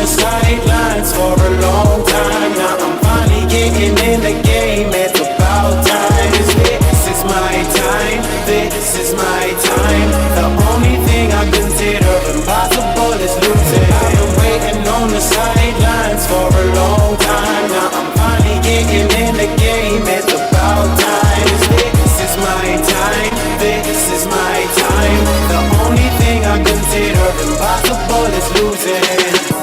the sidelines for a long time. Now I'm finally getting in the game. It's about time. This is my time. This is my time. The only thing I consider impossible is losing. I've been waiting on the sidelines for a long time. Now I'm finally getting in the game. It's about time. This is my time. This is my time. The only thing I consider impossible is losing.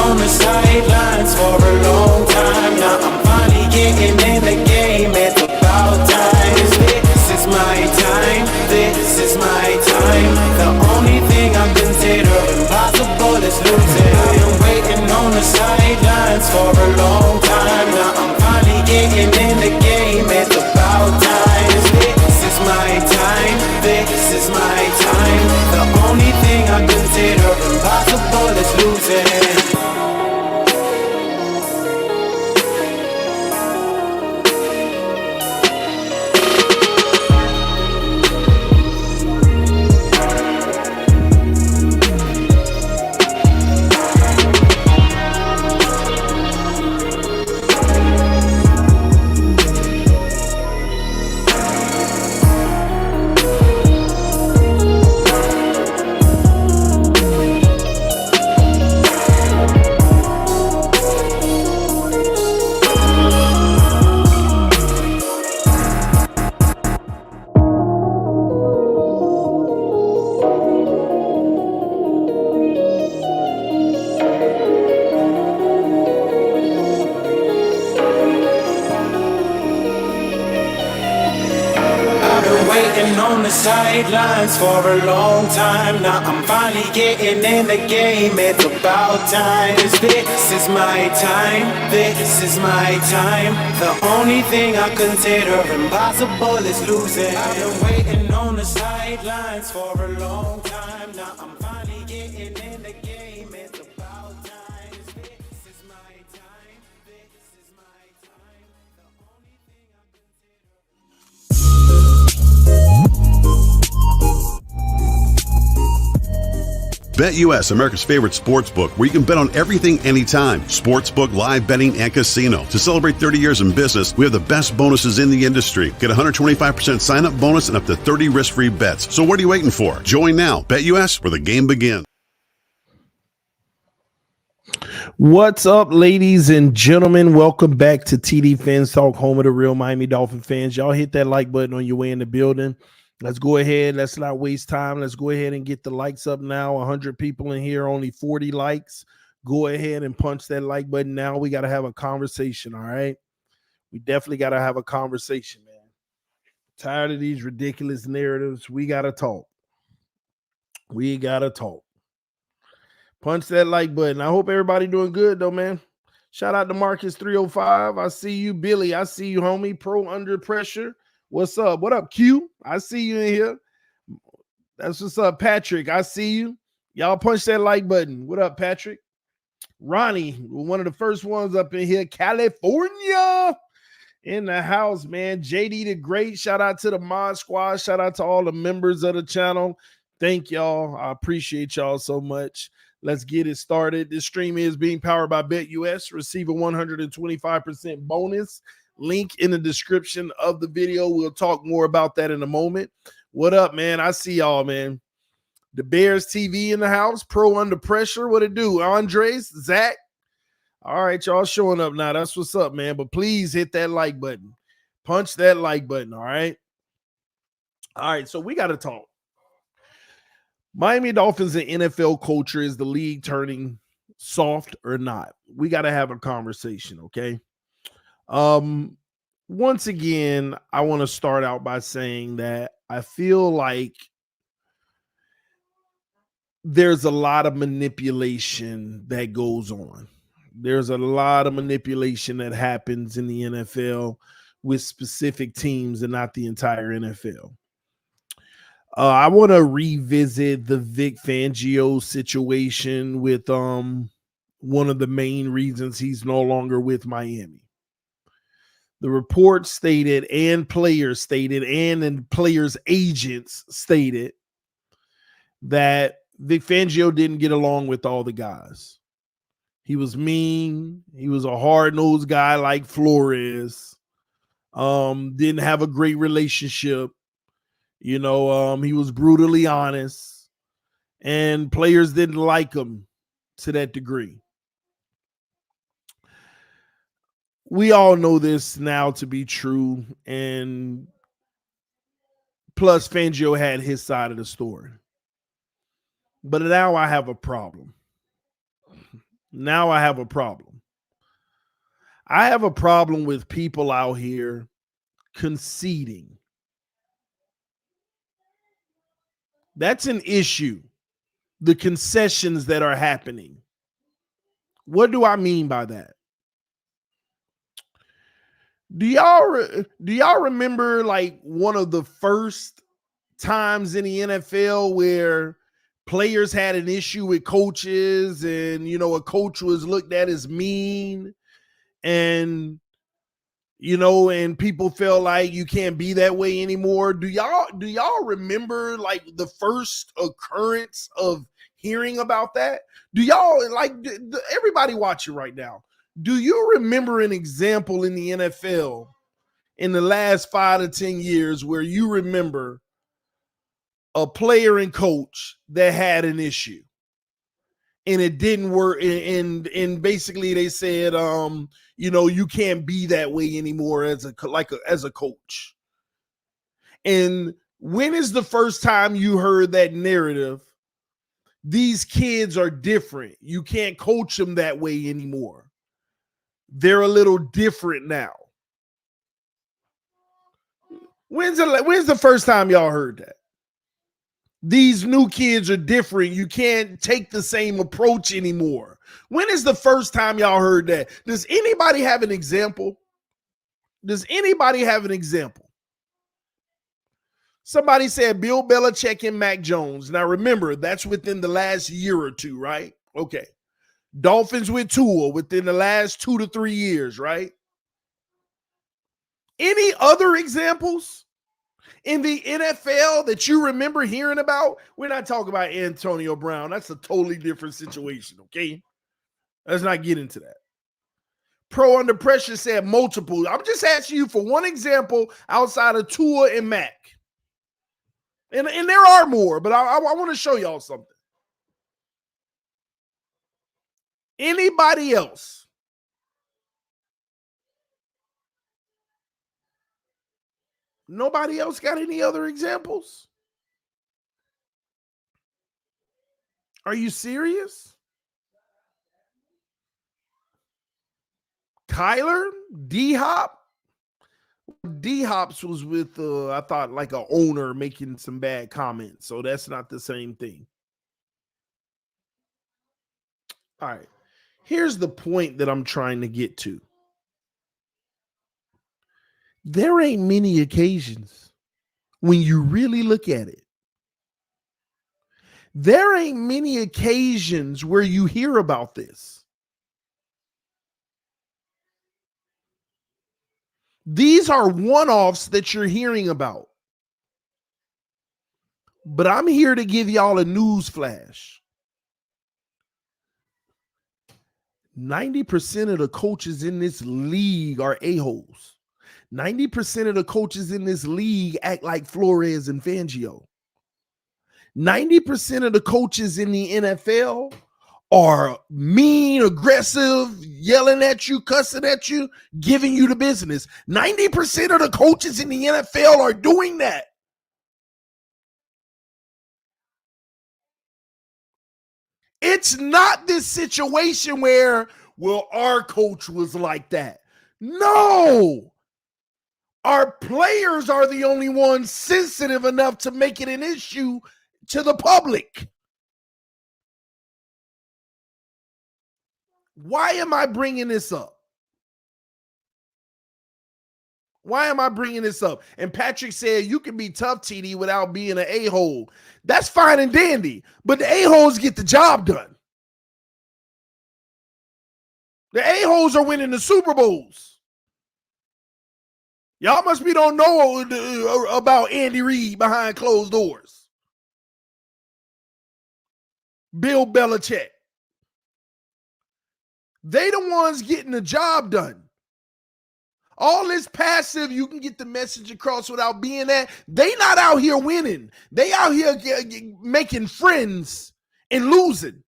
On the sidelines for a long time. Now I'm finally getting in the game. It's about time. This is my time. This is my time. The only thing I consider impossible is losing. I've been waiting on the sidelines for a long time. Now I'm finally getting in the game. It's about time. This is my time. This is my time. The only thing I consider impossible is losing. On the sidelines for a long time. Now I'm finally getting in the game. It's about time. This is my time. This is my time. The only thing I consider impossible is losing. I've been waiting on the sidelines for a long time. Now I'm finally getting in the game. It's about time. This is my time. This is my time. The only thing I BetUS, America's favorite sports book, where you can bet on everything anytime. Sportsbook, live betting, and casino. To celebrate 30 years in business, we have the best bonuses in the industry. Get a 125% sign-up bonus and up to 30 risk-free bets. So what are you waiting for? Join now. BetUS, where the game begins. What's up, ladies and gentlemen? Welcome back to TD Fans Talk, home of the real Miami Dolphin fans. Y'all hit that like button on your way in the building. Let's go ahead. Let's not waste time. Let's go ahead and get the likes up now. 100 people in here, only 40 likes. Go ahead and punch that like button now. We got to have a conversation, all right? We definitely got to have a conversation, man. Tired of these ridiculous narratives. We got to talk. We got to talk. Punch that like button. I hope everybody doing good, though, man. Shout out to Marcus305. I see you. Billy, I see you, homie. Pro Under Pressure. What's up? What up, Q? I see you in here. That's what's up, Patrick. I see you. Y'all punch that like button. What up, Patrick? Ronnie, one of the first ones up in here. California in the house, man. JD the Great. Shout out to the Mod Squad. Shout out to all the members of the channel. Thank y'all. I appreciate y'all so much. Let's get it started. This stream is being powered by BetUS. Receive a 125% bonus. Link in the description of the video. We'll talk more about that in a moment. What up, man? I see y'all, man. The Bears TV in the house. Pro Under Pressure. What it do? Andres, Zach. All right, y'all showing up now. That's what's up, man. But please hit that like button. Punch that like button, all right? All right, so we got to talk. Miami Dolphins and NFL Culture is the league turning soft or not. We got to have a conversation, okay? Once again, I want to start out by saying that I feel like there's a lot of manipulation that goes on. There's a lot of manipulation that happens in the NFL with specific teams and not the entire NFL. I want to revisit the Vic Fangio situation with one of the main reasons he's no longer with Miami. The report stated, and players stated, and players' agents stated that Vic Fangio didn't get along with all the guys. He was mean. He was a hard-nosed guy like Flores. Didn't have a great relationship. He was brutally honest, and players didn't like him to that degree. We all know this now to be true, and plus Fangio had his side of the story. But now I have a problem. I have a problem with people out here conceding. That's an issue. The concessions that are happening. What do I mean by that? Do y'all remember like one of the first times in the NFL where players had an issue with coaches and a coach was looked at as mean and and people felt like you can't be that way anymore? Do y'all remember like the first occurrence of hearing about that? Do y'all everybody watching right now? Do you remember an example in the NFL in the last 5 to 10 years where you remember a player and coach that had an issue and it didn't work, and basically they said you can't be that way anymore as a coach? And when is the first time you heard that narrative? These kids are different. You can't coach them that way anymore. They're a little different now. When's the first time y'all heard that? These new kids are different. You can't take the same approach anymore. When is the first time y'all heard that? Does anybody have an example? Somebody said Bill Belichick and Mac Jones. Now remember, that's within the last year or two, right? Okay. Dolphins with Tua within the last 2 to 3 years, right? Any other examples in the NFL that you remember hearing about? We're not talking about Antonio Brown. That's a totally different situation, okay? Let's not get into that. Pro Under Pressure said multiple. I'm just asking you for one example outside of Tua and Mac. And there are more, but I want to show y'all something. Anybody else? Nobody else got any other examples? Are you serious? Kyler? D-Hop? D-Hops was with, I thought, like an owner making some bad comments. So that's not the same thing. All right. Here's the point that I'm trying to get to. There ain't many occasions when you really look at it. There ain't many occasions where you hear about this. These are one-offs that you're hearing about. But I'm here to give y'all a news flash. 90% of the coaches in this league are a-holes. 90% of the coaches in this league act like Flores and Fangio. 90% of the coaches in the NFL are mean, aggressive, yelling at you, cussing at you, giving you the business. 90% of the coaches in the NFL are doing that. It's not this situation where, well, our coach was like that. No. Our players are the only ones sensitive enough to make it an issue to the public. Why am I bringing this up? Why am I bringing this up? And Patrick said, you can be tough, TD, without being an a-hole. That's fine and dandy, but the a-holes get the job done. The a-holes are winning the Super Bowls. Y'all must be don't know about Andy Reid behind closed doors. Bill Belichick. They the ones getting the job done. All this passive, you can get the message across without being that. They not out here winning. They out here making friends and losing.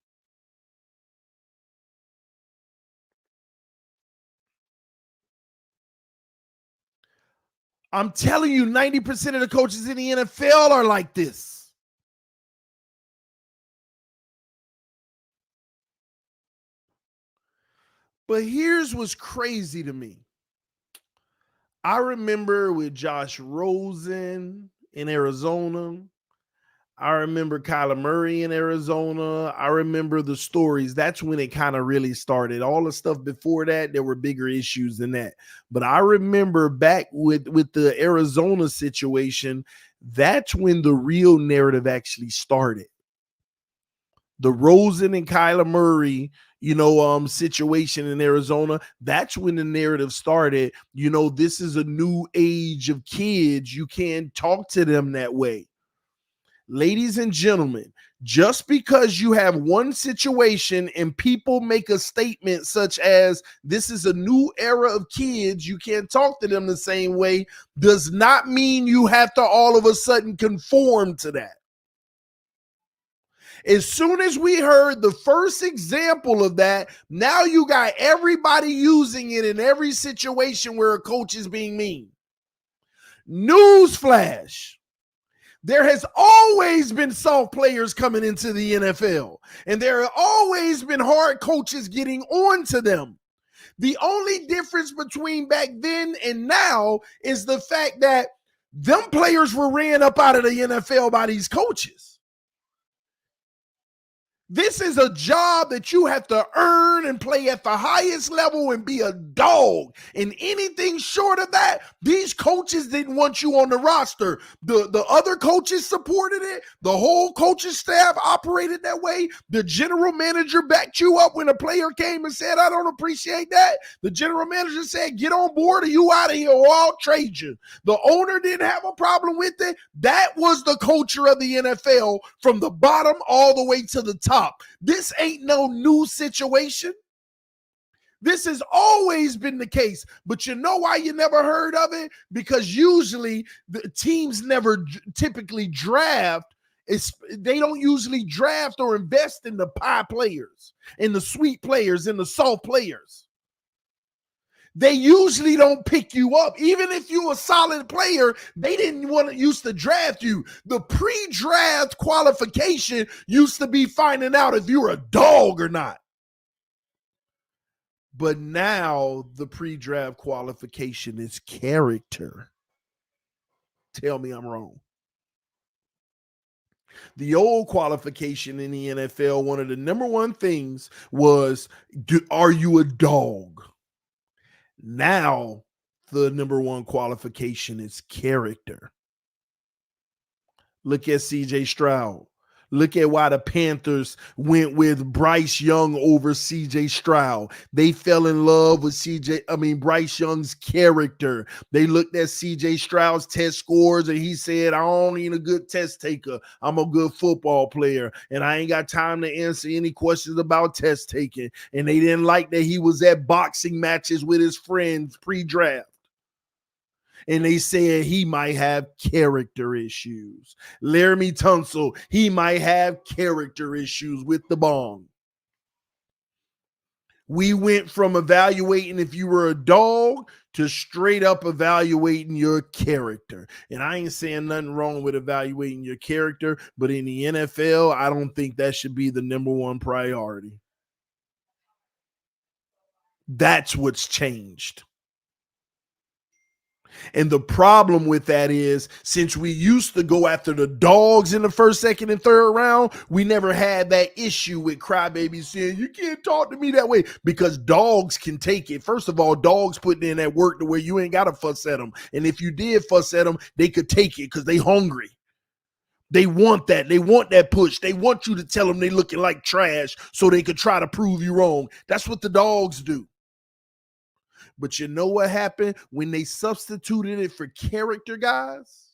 I'm telling you, 90% of the coaches in the NFL are like this. But here's what's crazy to me. I remember with Josh Rosen in Arizona. I remember Kyler Murray in Arizona. I remember the stories. That's when it kind of really started. All the stuff before that, there were bigger issues than that. But I remember back with the Arizona situation, that's when the real narrative actually started. The Rosen and Kyler Murray, situation in Arizona, that's when the narrative started. This is a new age of kids. You can't talk to them that way. Ladies and gentlemen, just because you have one situation and people make a statement such as this is a new era of kids, you can't talk to them the same way, does not mean you have to all of a sudden conform to that. As soon as we heard the first example of that, now you got everybody using it in every situation where a coach is being mean. Newsflash. There has always been soft players coming into the NFL, and there have always been hard coaches getting on to them. The only difference between back then and now is the fact that them players were ran up out of the NFL by these coaches. This is a job that you have to earn and play at the highest level and be a dog. And anything short of that, these coaches didn't want you on the roster. The other coaches supported it. The whole coaching staff operated that way. The general manager backed you up when a player came and said, I don't appreciate that. The general manager said, get on board or you out of here or I'll trade you. The owner didn't have a problem with it. That was the culture of the NFL from the bottom all the way to the top. This ain't no new situation. This has always been the case. But you know why you never heard of it? Because usually the teams never typically draft. They don't usually draft or invest in the pie players, in the sweet players, in the soft players. They usually don't pick you up. Even if you're a solid player, they didn't used to draft you. The pre-draft qualification used to be finding out if you're a dog or not. But now the pre-draft qualification is character. Tell me I'm wrong. The old qualification in the NFL, one of the number one things was, are you a dog? Now, the number one qualification is character. Look at CJ Stroud. Look at why the Panthers went with Bryce Young over CJ Stroud. They fell in love with Bryce Young's character. They looked at CJ Stroud's test scores and he said, I don't need a good test taker. I'm a good football player and I ain't got time to answer any questions about test taking. And they didn't like that he was at boxing matches with his friends pre-draft. And they said he might have character issues. Laramie Tunsil, he might have character issues with the bong. We went from evaluating if you were a dog to straight up evaluating your character. And I ain't saying nothing wrong with evaluating your character, but in the NFL, I don't think that should be the number one priority. That's what's changed. And the problem with that is, since we used to go after the dogs in the first, second, and third round, we never had that issue with crybabies saying, you can't talk to me that way, because dogs can take it. First of all, dogs putting in that work to where you ain't got to fuss at them. And if you did fuss at them, they could take it because they hungry. They want that. They want that push. They want you to tell them they looking like trash so they could try to prove you wrong. That's what the dogs do. But you know what happened when they substituted it for character guys?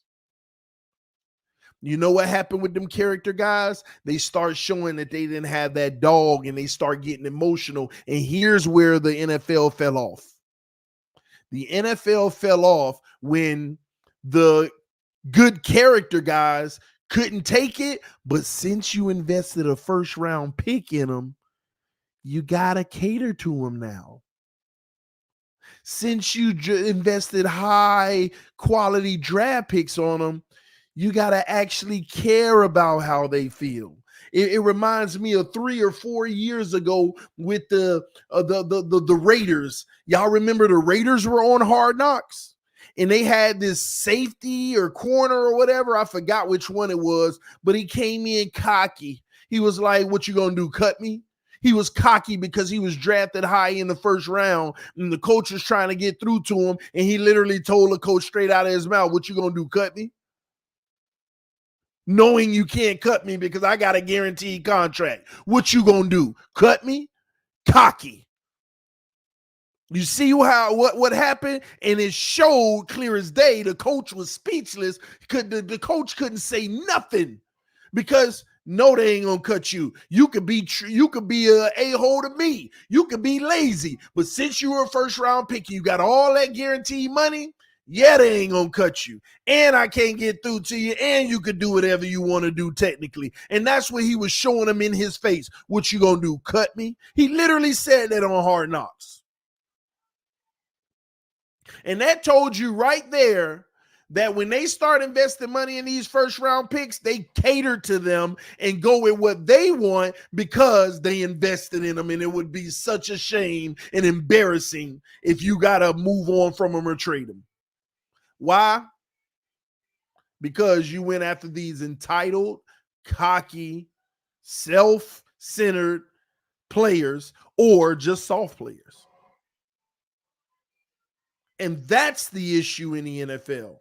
You know what happened with them character guys? They start showing that they didn't have that dog, and they start getting emotional. And here's where the NFL fell off. The NFL fell off when the good character guys couldn't take it. But since you invested a first round pick in them, you got to cater to them now. Since you invested high quality draft picks on them, you got to actually care about how they feel. It reminds me of 3 or 4 years ago with the Raiders. Y'all remember the Raiders were on Hard Knocks, and they had this safety or corner or whatever. I forgot which one it was, but he came in cocky. He was like, what you going to do, cut me? He was cocky because he was drafted high in the first round, and the coach was trying to get through to him, and he literally told the coach straight out of his mouth, what you going to do, cut me? Knowing you can't cut me because I got a guaranteed contract. What you going to do, cut me? Cocky. You see what happened? And it showed clear as day. The coach was speechless. The coach couldn't say nothing because no, they ain't gonna cut you. You could be a a-hole to me. You could be lazy, but since you were a first round pick, you got all that guaranteed money. Yeah, they ain't gonna cut you, and I can't get through to you, and you could do whatever you want to do technically. And that's what he was showing them in his face. What you gonna do? Cut me? He literally said that on Hard Knocks, and that told you right there that when they start investing money in these first round picks, they cater to them and go with what they want because they invested in them. And it would be such a shame and embarrassing if you got to move on from them or trade them. Why? Because you went after these entitled, cocky, self-centered players or just soft players. And that's the issue in the NFL.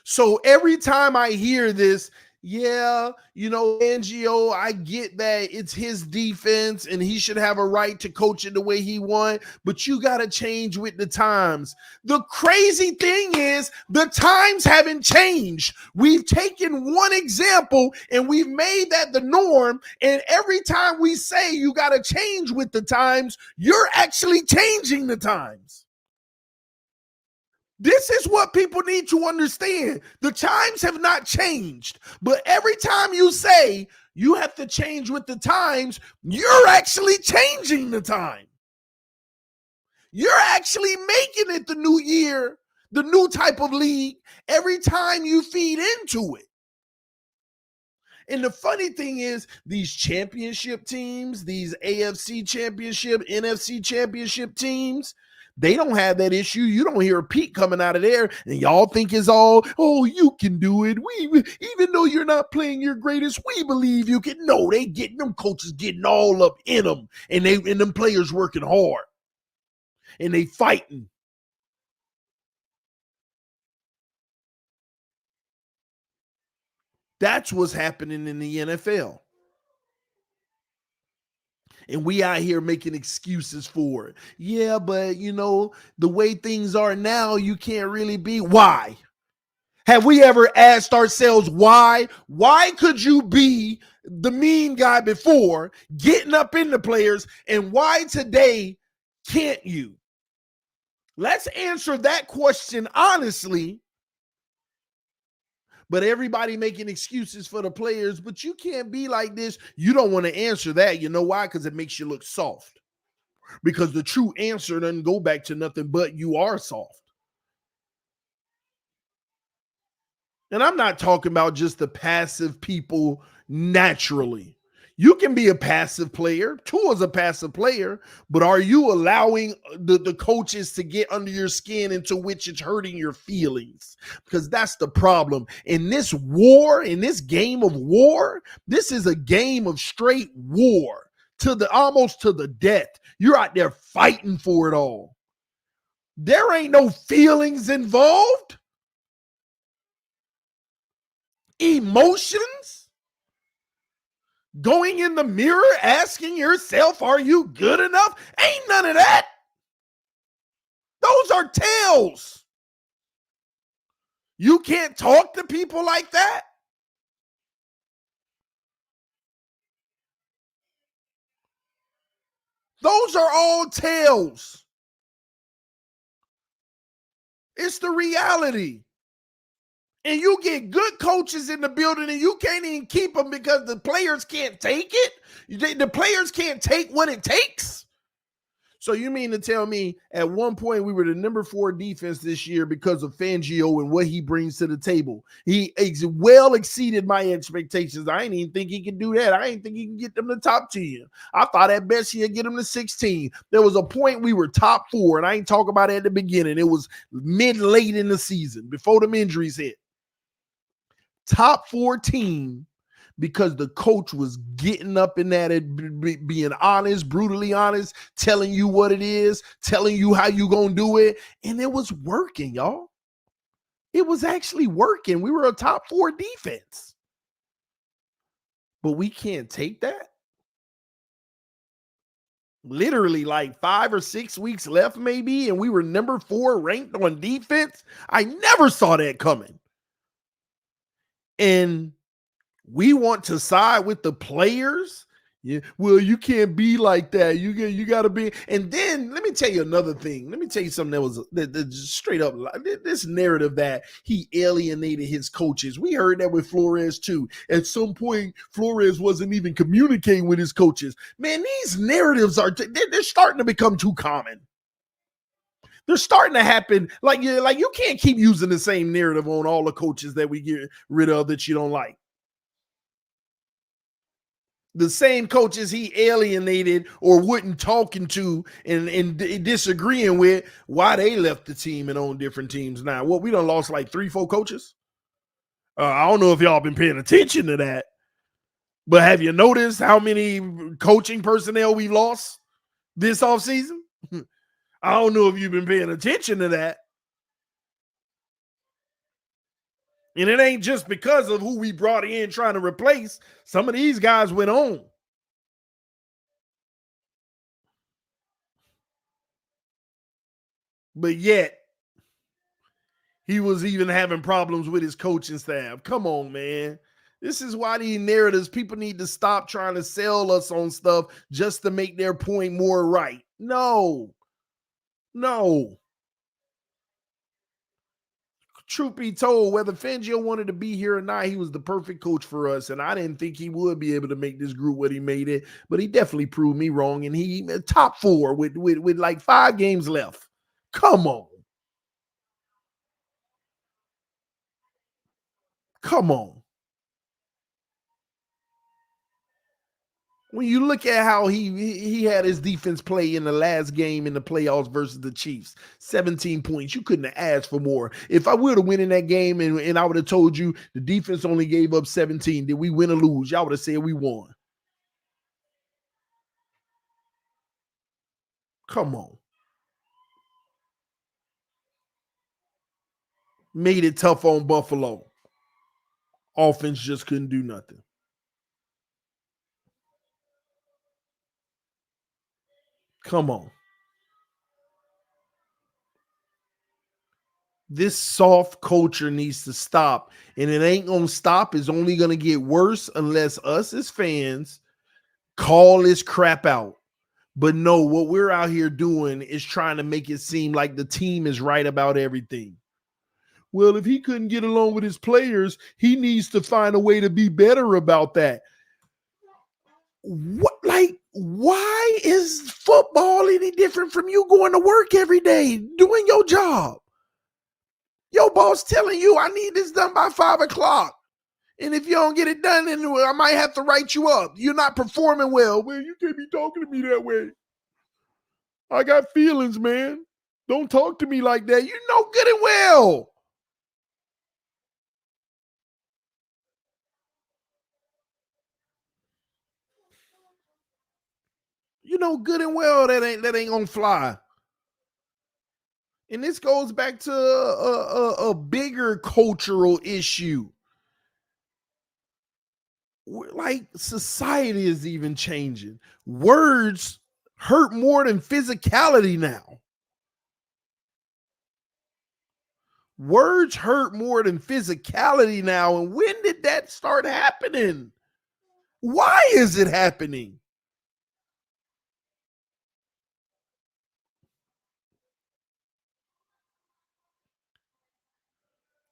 So every time I hear this, yeah, Fangio, I get that it's his defense and he should have a right to coach it the way he wants, but you got to change with the times. The crazy thing is the times haven't changed. We've taken one example and we've made that the norm. And every time we say you got to change with the times, you're actually changing the times. This is what people need to understand. The times have not changed, but every time you say you have to change with the times, you're actually changing the time. You're actually making it the new year, the new type of league, every time you feed into it. And the funny thing is, these championship teams, these AFC championship, NFC championship teams, they don't have that issue. You don't hear Pete coming out of there and y'all think it's all, oh, you can do it. We, even though you're not playing your greatest, we believe you can. No, they getting them coaches getting all up in them, and them players working hard and they fighting. That's what's happening in the NFL. And we out here making excuses for it. Yeah, but the way things are now, you can't really be. Why? Have we ever asked ourselves why? Why could you be the mean guy before, getting up in the players, and why today can't you? Let's answer that question honestly. But everybody making excuses for the players, but you can't be like this. You don't want to answer that. You know why? Because it makes you look soft. because the true answer doesn't go back to nothing but you are soft. And I'm not talking about just the passive people naturally. You can be a passive player. Tua's a passive player, but are you allowing the coaches to get under your skin into which it's hurting your feelings? Because that's the problem. In this war, in this game of war, this is a game of straight war almost to the death. You're out there fighting for it all. There ain't no feelings involved. Emotions. Going in the mirror, asking yourself, are you good enough? Ain't none of that. Those are tales. You can't talk to people like that. Those are all tales. It's the reality. And you get good coaches in the building and you can't even keep them because the players can't take it. The players can't take what it takes. So you mean to tell me at one point we were the number 4 defense this year because of Fangio and what he brings to the table? He well exceeded my expectations. I didn't even think he could do that. I didn't think he can get them to top 10. I thought at best he'd get them to 16. There was a point we were top 4, and I ain't talking about it at the beginning. It was late in the season before them injuries hit. Top 4 team because the coach was getting up in that, being honest, brutally honest, telling you what it is, telling you how you gonna do it, and it was working, y'all. It was actually working. We were a top 4 defense. But we can't take that. Literally like 5 or 6 weeks left maybe, and we were number 4 ranked on defense. I never saw that coming. And we want to side with the players. Yeah, well, you can't be like that. You got to be. And then let me tell you another thing. Let me tell you something that straight up, this narrative that he alienated his coaches. We heard that with Flores too. At some point, Flores wasn't even communicating with his coaches. Man, these narratives they're starting to become too common. They're starting to happen. Like you can't keep using the same narrative on all the coaches that we get rid of that you don't like. The same coaches he alienated or wouldn't talking to and disagreeing with, why they left the team and on different teams now. What, we done lost like 3-4 coaches? I don't know if y'all been paying attention to that, but have you noticed how many coaching personnel we lost this offseason? I don't know if you've been paying attention to that. And it ain't just because of who we brought in trying to replace. Some of these guys went on. But yet, he was even having problems with his coaching staff. Come on, man. This is why these narratives, people need to stop trying to sell us on stuff just to make their point more right. No. Truth be told, whether Fangio wanted to be here or not, he was the perfect coach for us. And I didn't think he would be able to make this group what he made it, but he definitely proved me wrong. And he top 4 with like 5 games left. Come on. When you look at how he had his defense play in the last game in the playoffs versus the Chiefs, 17 points. You couldn't have asked for more. If I would have win in that game and I would have told you the defense only gave up 17, did we win or lose? Y'all would have said we won. Come on. Made it tough on Buffalo. Offense just couldn't do nothing. Come on. This soft culture needs to stop, and it ain't going to stop. It's only going to get worse unless us as fans call this crap out. But no, what we're out here doing is trying to make it seem like the team is right about everything. Well, if he couldn't get along with his players, he needs to find a way to be better about that. What? Like, why is football any different from you going to work every day, doing your job? Your boss telling you, I need this done by 5 o'clock. And if you don't get it done, then I might have to write you up. You're not performing well. Well, you can't be talking to me that way. I got feelings, man. Don't talk to me like that. You know good and well. You know good and well that ain't gonna fly. And this goes back to a bigger cultural issue. Like society is even changing. Words hurt more than physicality now. Words hurt more than physicality now. And when did that start happening? Why is it happening?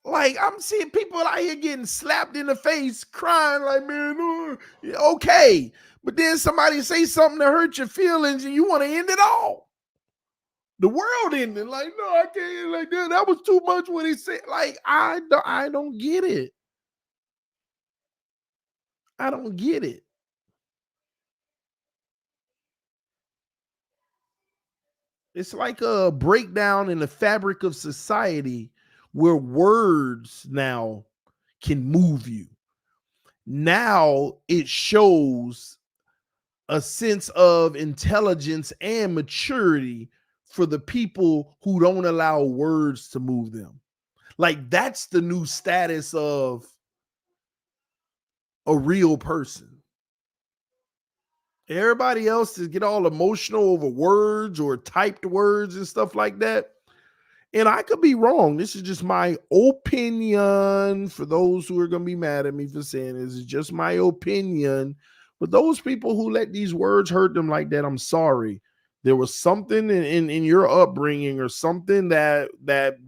Like, I'm seeing people out here getting slapped in the face, crying like, man, okay. But then somebody say something to hurt your feelings and you want to end it all. The world ending. Like, no, I can't. Like, that was too much what he said. Like, I don't get it. I don't get it. It's like a breakdown in the fabric of society where words now can move you. Now it shows a sense of intelligence and maturity for the people who don't allow words to move them. Like, that's the new status of a real person. Everybody else is get all emotional over words or typed words and stuff like that. And I could be wrong. This is just my opinion. For those who are going to be mad at me for saying this, is just my opinion. But those people who let these words hurt them like that, I'm sorry. There was something in your upbringing or something that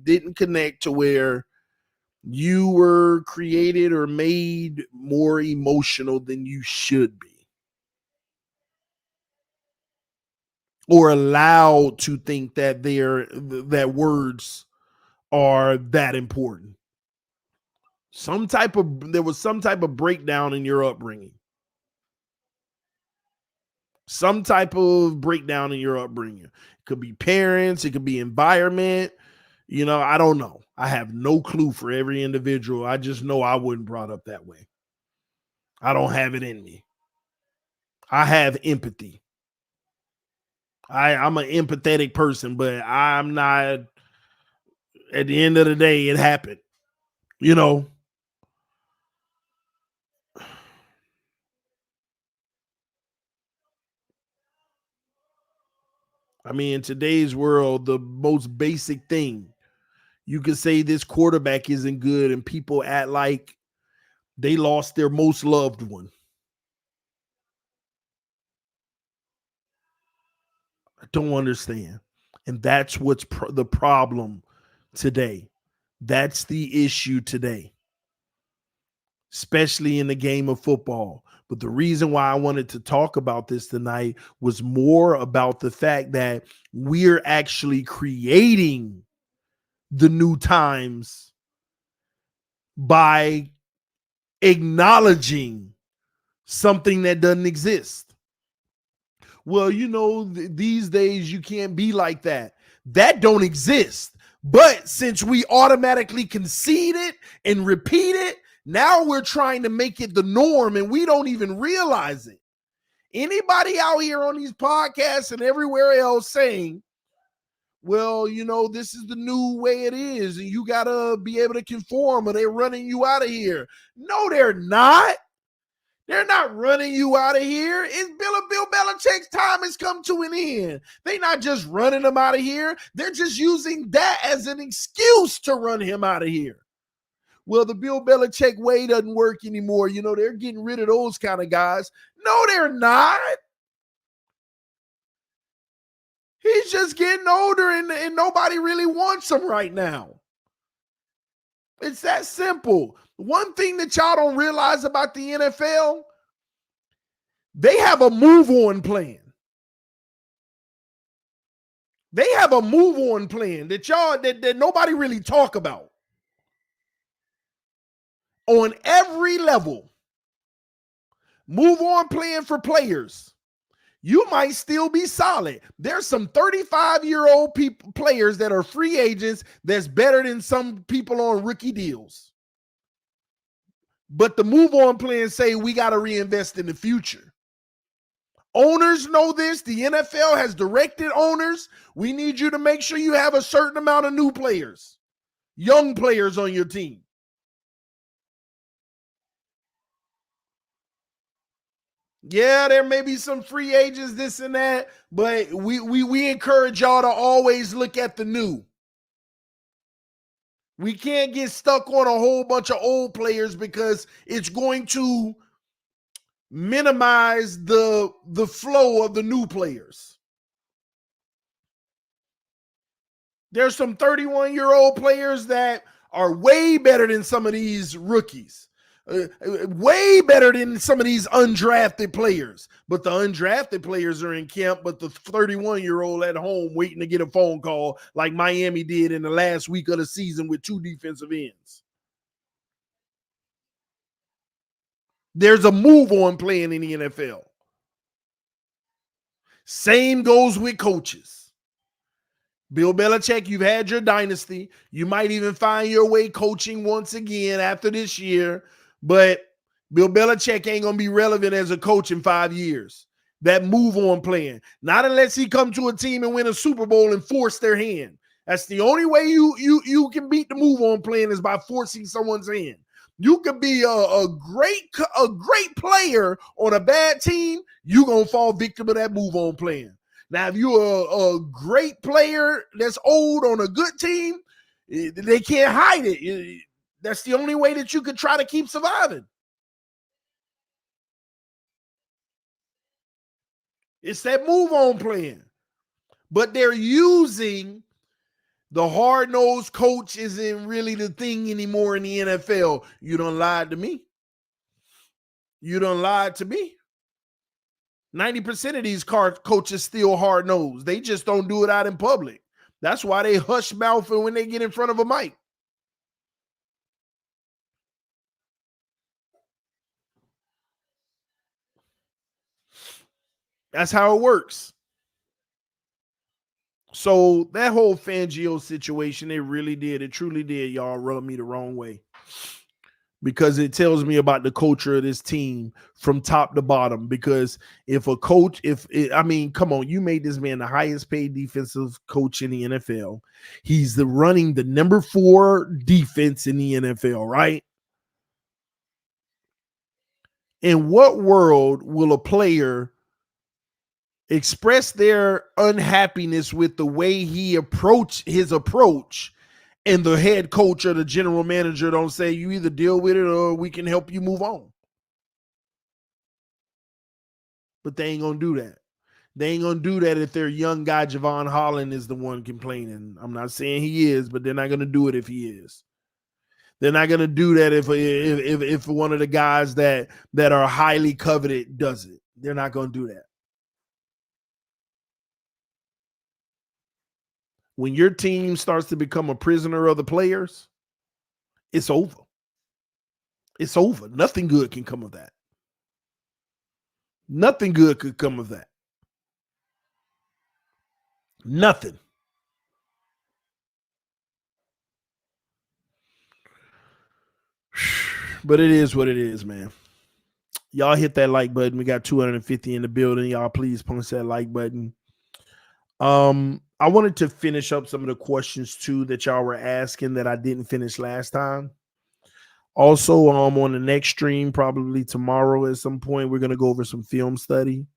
didn't connect to where you were created or made more emotional than you should be. Or allowed to think that that words are that important. There was some type of breakdown in your upbringing. Some type of breakdown in your upbringing. It could be parents, it could be environment. I don't know. I have no clue for every individual. I just know I wasn't brought up that way. I don't have it in me. I have empathy. I'm an empathetic person, but I'm not. At the end of the day, it happened. I mean, in today's world, the most basic thing, you could say this quarterback isn't good, and people act like they lost their most loved one. I don't understand. And that's what's the problem today. That's the issue today, especially in the game of football. But the reason why I wanted to talk about this tonight was more about the fact that we're actually creating the new times by acknowledging something that doesn't exist. Well, these days you can't be like that. That don't exist. But since we automatically concede it and repeat it, now we're trying to make it the norm and we don't even realize it. Anybody out here on these podcasts and everywhere else saying, well, this is the new way it is and you got to be able to conform or they're running you out of here. No, they're not. They're not running you out of here. It's Bill Belichick's time has come to an end. They're not just running him out of here. They're just using that as an excuse to run him out of here. Well, the Bill Belichick way doesn't work anymore. They're getting rid of those kind of guys. No, they're not. He's just getting older and nobody really wants him right now. It's that simple. One thing that y'all don't realize about the NFL, They have a move on plan. They have a move on plan that nobody really talk about. On every level. Move on plan for players. You might still be solid. There's some 35-year-old players that are free agents that's better than some people on rookie deals. But the move on plan say we got to reinvest in the future. Owners know this. The NFL has directed owners. We need you to make sure you have a certain amount of new players, young players on your team. Yeah, there may be some free agents, this and that, but we encourage y'all to always look at the new. We can't get stuck on a whole bunch of old players because it's going to minimize the flow of the new players. There's some 31-year-old players that are way better than some of these rookies. Way better than some of these undrafted players. But the undrafted players are in camp, but the 31-year-old at home waiting to get a phone call like Miami did in the last week of the season with 2 defensive ends. There's a move on plan in the NFL. Same goes with coaches. Bill Belichick, you've had your dynasty. You might even find your way coaching once again after this year. But Bill Belichick ain't going to be relevant as a coach in 5 years. That move on plan. Not unless he come to a team and win a Super Bowl and force their hand. That's the only way you can beat the move on plan is by forcing someone's hand. You could be a great player on a bad team. You're going to fall victim of that move on plan. Now, if you're a great player that's old on a good team, they can't hide it. That's the only way that you could try to keep surviving. It's that move on plan. But they're using the hard-nosed coach isn't really the thing anymore in the NFL. You done lied to me. You done lied to me. 90% of these coaches still hard-nosed. They just don't do it out in public. That's why they hush mouth when they get in front of a mic. That's how it works. So that whole Fangio situation, it truly did, y'all, rub me the wrong way. Because it tells me about the culture of this team from top to bottom. Because if a coach, come on, you made this man the highest paid defensive coach in the NFL. He's running the number 4 defense in the NFL, right? In what world will a player express their unhappiness with the way he his approach, and the head coach or the general manager don't say, you either deal with it or we can help you move on? But they ain't going to do that. They ain't going to do that if their young guy, Javon Holland, is the one complaining. I'm not saying he is, but they're not going to do it if he is. They're not going to do that if one of the guys that are highly coveted does it. They're not going to do that. When your team starts to become a prisoner of the players, it's over. It's over. Nothing good can come of that. Nothing good could come of that. Nothing. But it is what it is, man. Y'all hit that like button. We got 250 in the building. Y'all please punch that like button. I wanted to finish up some of the questions too that y'all were asking that I didn't finish last time. Also, on the next stream, probably tomorrow at some point, we're gonna go over some film study.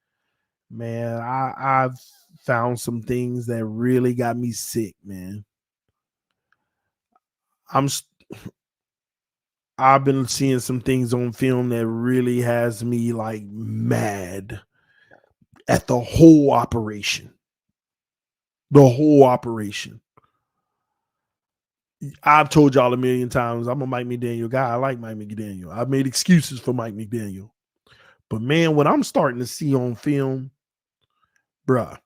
Man, I've found some things that really got me sick, man. I've been seeing some things on film that really has me like mad at the whole operation. The whole operation. I've told y'all a million times, I'm a Mike McDaniel guy. I like Mike McDaniel. I've made excuses for Mike McDaniel. But man, what I'm starting to see on film, bruh,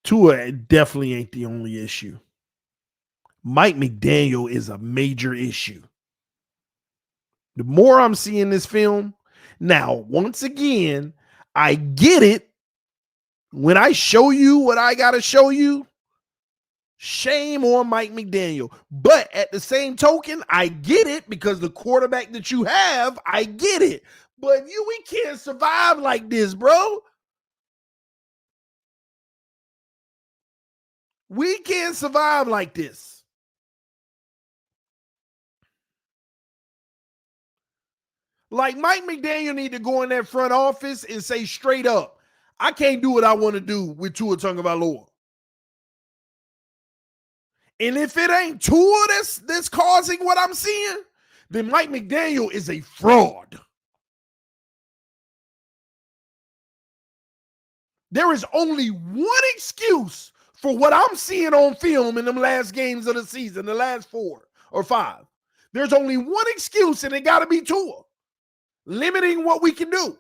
Tua definitely ain't the only issue. Mike McDaniel is a major issue. The more I'm seeing this film, now, once again, I get it. When I show you what I got to show you, shame on Mike McDaniel. But at the same token, I get it because the quarterback that you have, I get it. But we can't survive like this, bro. We can't survive like this. Like Mike McDaniel need to go in that front office and say straight up, I can't do what I want to do with Tua Tagovailoa. And if it ain't Tua that's causing what I'm seeing, then Mike McDaniel is a fraud. There is only one excuse for what I'm seeing on film in them last games of the season, the last 4 or 5. There's only one excuse, and it got to be Tua. Limiting what we can do.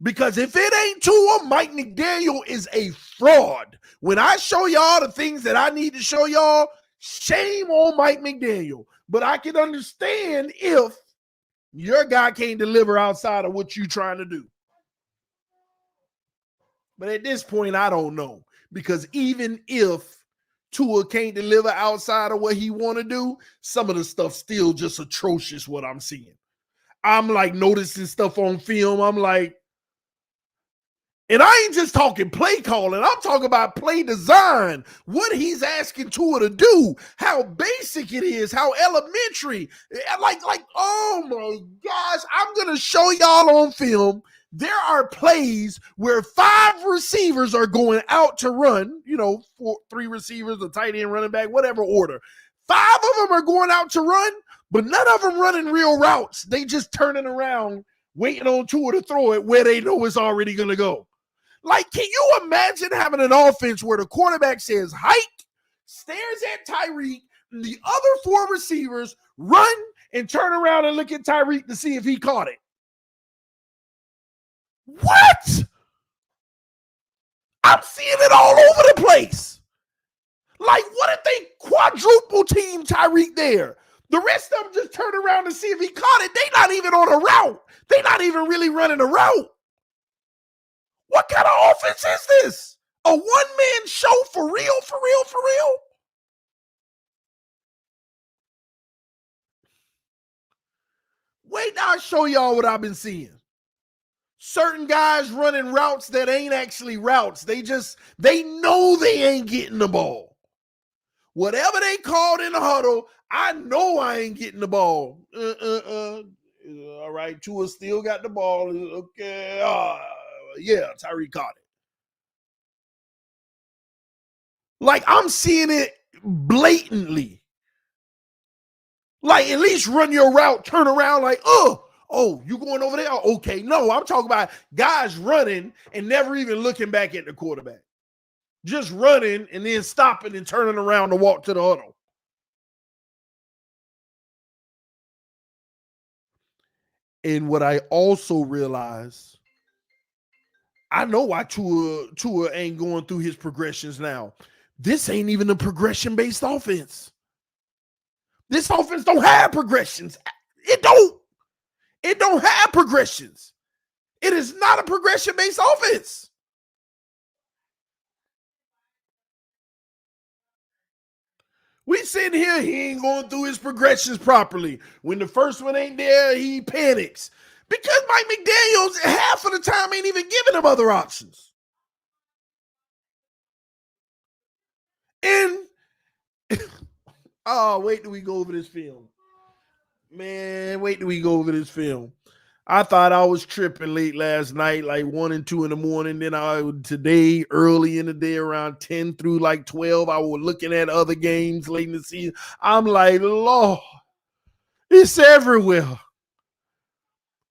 Because if it ain't Tua, Mike McDaniel is a fraud. When I show y'all the things that I need to show y'all, shame on Mike McDaniel. But I can understand if your guy can't deliver outside of what you're trying to do. But at this point, I don't know. Because even if Tua can't deliver outside of what he want to do, some of the stuff still just atrocious what I'm seeing. I'm like noticing stuff on film. I'm like, and I ain't just talking play calling. I'm talking about play design. What he's asking Tua to do, how basic it is, how elementary. Like, oh my gosh, I'm going to show y'all on film. There are plays where 5 receivers are going out to run, 3 receivers, a tight end, running back, whatever order. 5 of them are going out to run, but none of them running real routes. They just turning around, waiting on Tua to throw it where they know it's already going to go. Like, can you imagine having an offense where the quarterback says hike, stares at Tyreek, and the other 4 receivers run and turn around and look at Tyreek to see if he caught it? What? I'm seeing it all over the place. Like, what if they quadruple team Tyreek there? The rest of them just turn around to see if he caught it. They not even on a route. They not even really running a route. What kind of offense is this? A one-man show for real, for real, for real? Wait, I'll show y'all what I've been seeing. Certain guys running routes that ain't actually routes. They know they ain't getting the ball. Whatever they called in the huddle, I know I ain't getting the ball. All right, Tua still got the ball. Okay, yeah, Tyreek caught it. Like, I'm seeing it blatantly. Like, at least run your route, turn around like, oh, you going over there? Okay, no, I'm talking about guys running and never even looking back at the quarterback. Just running and then stopping and turning around to walk to the huddle. And what I also realized, I know why Tua ain't going through his progressions now. This ain't even a progression-based offense. This offense don't have progressions. It don't have progressions. It is not a progression-based offense. We sitting here, he ain't going through his progressions properly. When the first one ain't there, he panics. Because Mike McDaniels, half of the time, ain't even giving him other options. And, wait till we go over this film. Man, wait till we go over this film. I thought I was tripping late last night, like 1 and 2 in the morning. Then today, early in the day, around 10 through like 12, I was looking at other games late in the season. I'm like, Lord, it's everywhere.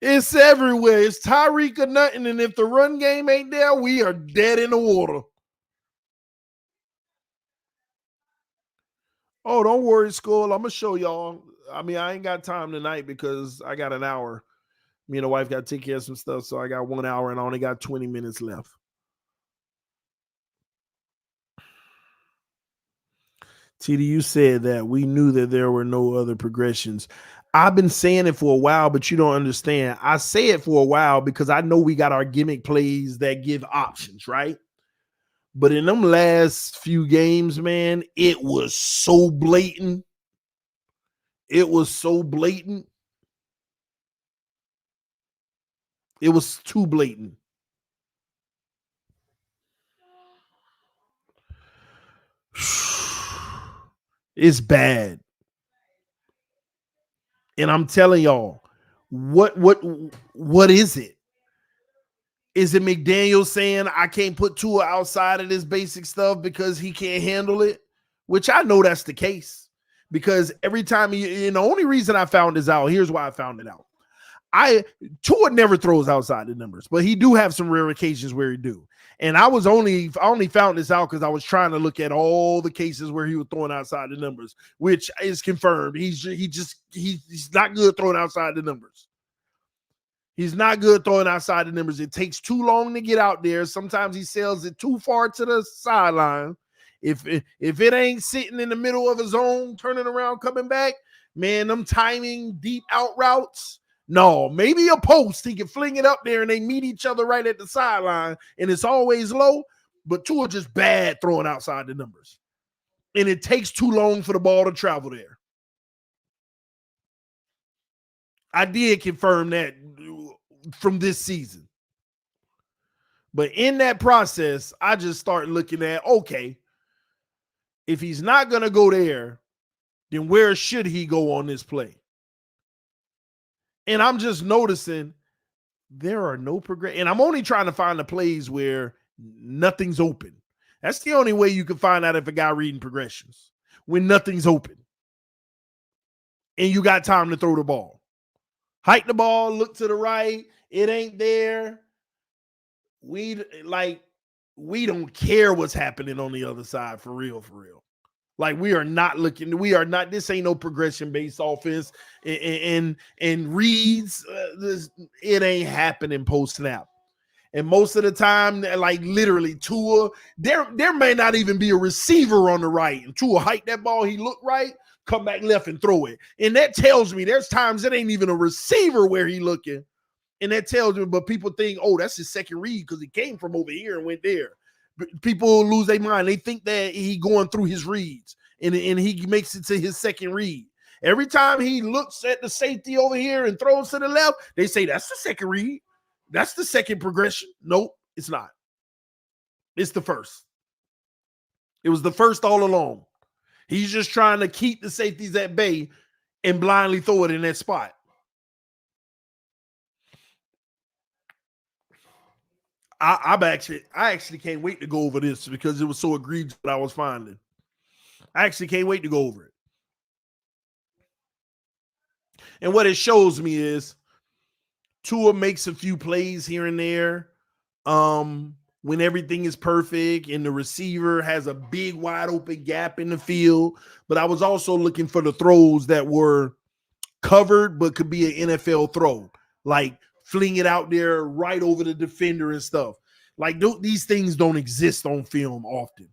It's everywhere. It's Tyreek or nothing. And if the run game ain't there, we are dead in the water. Oh, don't worry, Skull. I'm going to show y'all. I mean, I ain't got time tonight because I got an hour. Me and the wife got to take care of some stuff, so I got 1 hour and I only got 20 minutes left. TD, you said that we knew that there were no other progressions. I've been saying it for a while, but you don't understand. I say it for a while because I know we got our gimmick plays that give options, right? But in them last few games, man, it was so blatant. It was so blatant. It was too blatant. It's bad. And I'm telling y'all, what is it? Is it McDaniel saying I can't put Tua outside of this basic stuff because he can't handle it? Which I know that's the case. Because every time and the only reason I found this out, here's why I found it out. Tua never throws outside the numbers, but he do have some rare occasions where he do. And I only found this out because I was trying to look at all the cases where he was throwing outside the numbers, which is confirmed. He's not good throwing outside the numbers. He's not good throwing outside the numbers. It takes too long to get out there. Sometimes he sails it too far to the sideline. If it ain't sitting in the middle of a zone, turning around, coming back, man, them timing deep out routes. No, maybe a post. He can fling it up there and they meet each other right at the sideline and it's always low. But Tua just bad throwing outside the numbers. And it takes too long for the ball to travel there. I did confirm that from this season. But in that process, I just start looking at, okay, if he's not going to go there, then where should he go on this play? And I'm just noticing there are no progression. And I'm only trying to find the plays where nothing's open. That's the only way you can find out if a guy reading progressions, when nothing's open. And you got time to throw the ball. Hike the ball, look to the right. It ain't there. We don't care what's happening on the other side for real. Like we are not, this ain't no progression-based offense and reads, it ain't happening post-snap. And most of the time, like literally Tua, there may not even be a receiver on the right. And Tua hike that ball, he look right, come back left and throw it. And that tells me there's times it ain't even a receiver where he looking. And that tells me, but people think, oh, that's his second read because he came from over here and went there. People lose their mind. They think that he going through his reads and he makes it to his second read. Every time he looks at the safety over here and throws to the left, they say that's the second read. That's the second progression. Nope, it's not. It's the first. It was the first all along. He's just trying to keep the safeties at bay and blindly throw it in that spot. I actually can't wait to go over this because it was so egregious what I was finding. I actually can't wait to go over it. And what it shows me is Tua makes a few plays here and there when everything is perfect and the receiver has a big wide open gap in the field. But I was also looking for the throws that were covered but could be an NFL throw, like fling it out there right over the defender and stuff. Like these things don't exist on film often.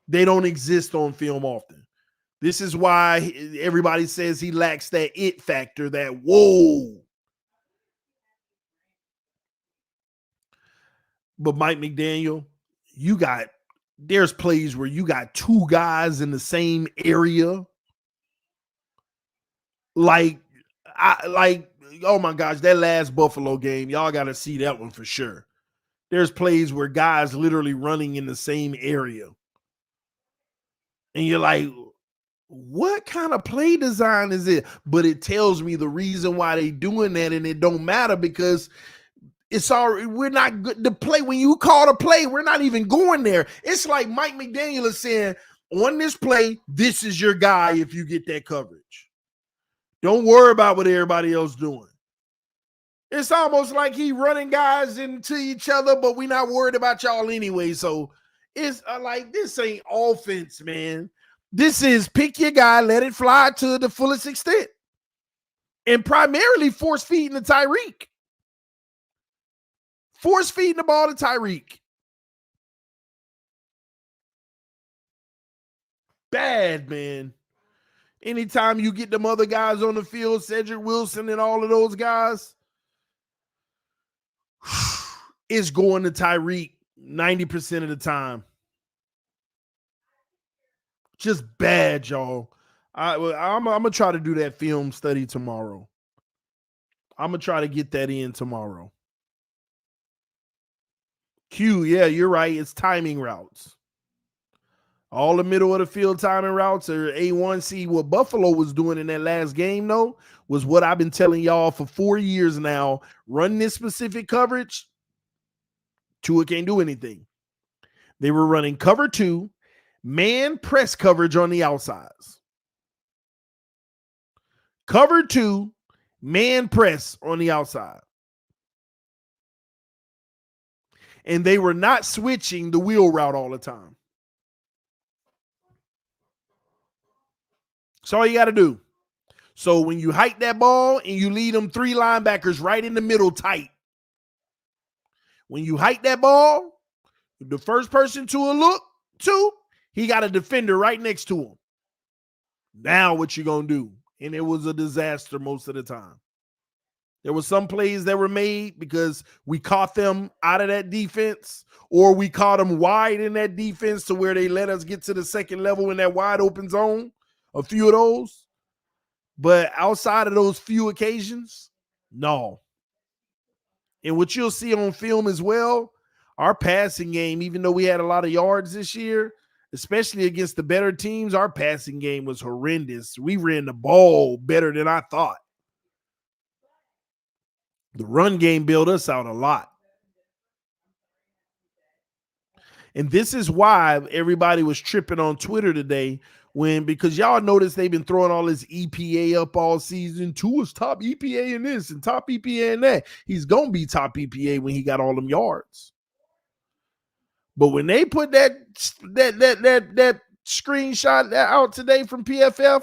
They don't exist on film often. This is why everybody says he lacks that it factor, that whoa. But Mike McDaniel, there's plays where you got two guys in the same area. Like, oh my gosh, that last Buffalo game, y'all got to see that one for sure. There's plays where guys literally running in the same area. And you're like, what kind of play design is it? But it tells me the reason why they doing that, and it don't matter because it's already, we're not good to play. When you call the play, we're not even going there. It's like Mike McDaniel is saying, on this play, this is your guy if you get that coverage. Don't worry about what everybody else doing. It's almost like he running guys into each other, but we not worried about y'all anyway. So it's like, this ain't offense, man. This is pick your guy, let it fly to the fullest extent. and primarily force feeding the Tyreek. Force feeding the ball to Tyreek. Bad, man. Anytime you get them other guys on the field, Cedric Wilson and all of those guys, it's going to Tyreek 90% of the time. Just bad, y'all. I'm going to try to do that film study tomorrow. I'm going to try to get that in tomorrow. Q, yeah, you're right. It's timing routes. All the middle of the field timing routes are A1C. What Buffalo was doing in that last game, though, was what I've been telling y'all for 4 years now. Run this specific coverage. Tua can't do anything. They were running cover 2, man press coverage on the outsides. Cover 2, man press on the outside. And they were not switching the wheel route all the time. That's all you got to do. So when you hike that ball and you lead them 3 linebackers right in the middle tight, when you hike that ball, the first person to look to, he got a defender right next to him. Now what you going to do? And it was a disaster most of the time. There were some plays that were made because we caught them out of that defense, or we caught them wide in that defense to where they let us get to the second level in that wide open zone. A few of those. But outside of those few occasions, no. And what you'll see on film as well, our passing game, even though we had a lot of yards this year, especially against the better teams, our passing game was horrendous. We ran the ball better than I thought. The run game bailed us out a lot. And this is why everybody was tripping on Twitter today because y'all notice they've been throwing all this EPA up all season. Tua's top EPA in this and top EPA in that. He's going to be top EPA when he got all them yards. But when they put that screenshot out today from PFF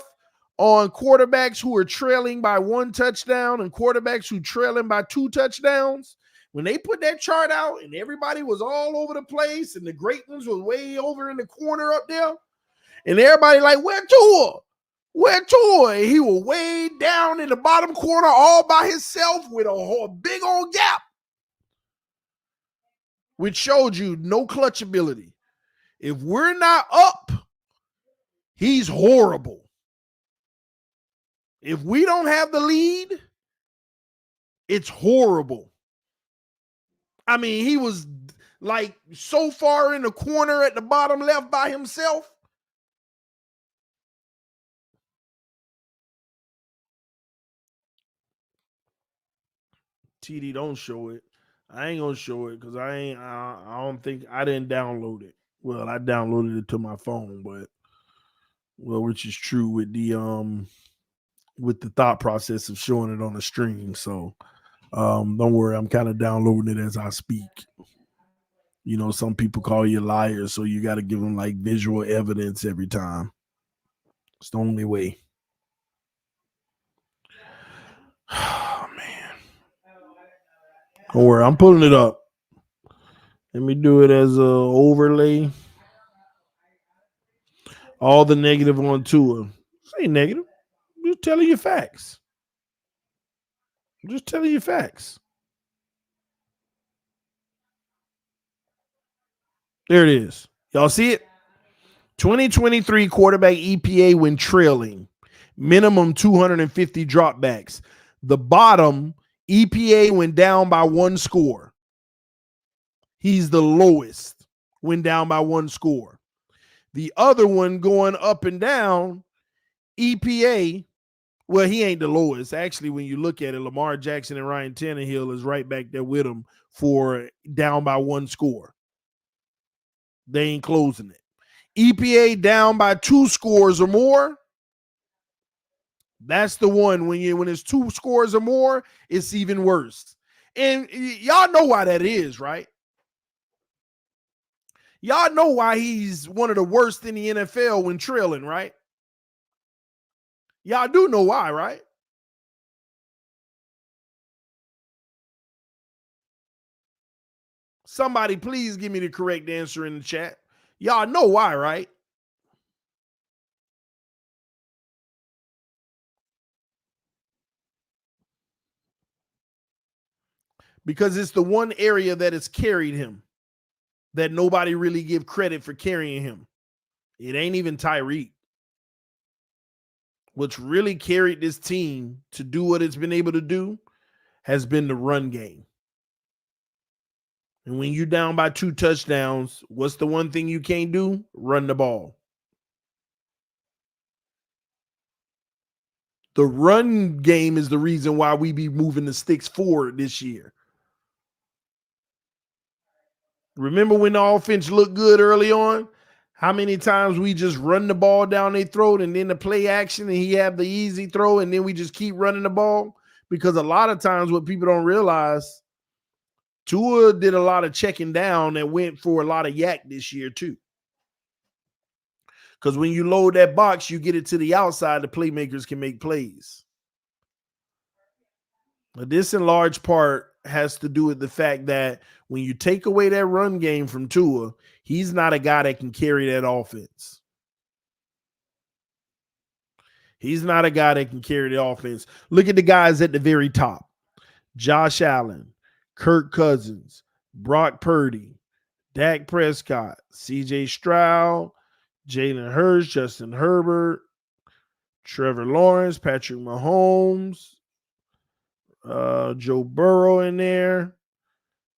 on quarterbacks who are trailing by 1 touchdown and quarterbacks who trailing by 2 touchdowns, when they put that chart out and everybody was all over the place and the great ones was way over in the corner up there, and everybody like, where Tua? Where Tua? And he was way down in the bottom corner all by himself with a big old gap, which showed you no clutch ability. If we're not up, he's horrible. If we don't have the lead, it's horrible. I mean, he was like so far in the corner at the bottom left by himself. TD, don't show it. I ain't gonna show it because I don't think I didn't download it. Well, I downloaded it to my phone, but which is true with the thought process of showing it on the stream. So don't worry, I'm kind of downloading it as I speak. You know, some people call you liars, so you got to give them like visual evidence every time. It's the only way. Oh, man. Don't worry, I'm pulling it up. Let me do it as a overlay. All the negative on Tua. This ain't negative. I'm just telling you facts. There it is. Y'all see it? 2023 quarterback EPA when trailing. Minimum 250 dropbacks. The bottom EPA went down by 1 score. He's the lowest when down by 1 score. The other one going up and down, EPA, well, he ain't the lowest. Actually, when you look at it, Lamar Jackson and Ryan Tannehill is right back there with him for down by 1 score. They ain't closing it. EPA down by 2 scores or more. That's the one when it's 2 scores or more, it's even worse. And y'all know why that is, right? Y'all know why he's one of the worst in the NFL when trailing, right? Y'all do know why, right? Somebody please give me the correct answer in the chat. Y'all know why, right? Because it's the one area that has carried him that nobody really give credit for carrying him. It ain't even Tyreek. What's really carried this team to do what it's been able to do has been the run game. And when you're down by 2 touchdowns, what's the one thing you can't do? Run the ball. The run game is the reason why we be moving the sticks forward this year. Remember when the offense looked good early on? How many times we just run the ball down their throat and then the play action and he have the easy throw and then we just keep running the ball? Because a lot of times what people don't realize, Tua did a lot of checking down and went for a lot of yak this year too. Because when you load that box, you get it to the outside, the playmakers can make plays. But this in large part has to do with the fact that when you take away that run game from Tua, he's not a guy that can carry that offense. He's not a guy that can carry the offense. Look at the guys at the very top. Josh Allen, Kirk Cousins, Brock Purdy, Dak Prescott, CJ Stroud, Jalen Hurts, Justin Herbert, Trevor Lawrence, Patrick Mahomes, Joe Burrow in there,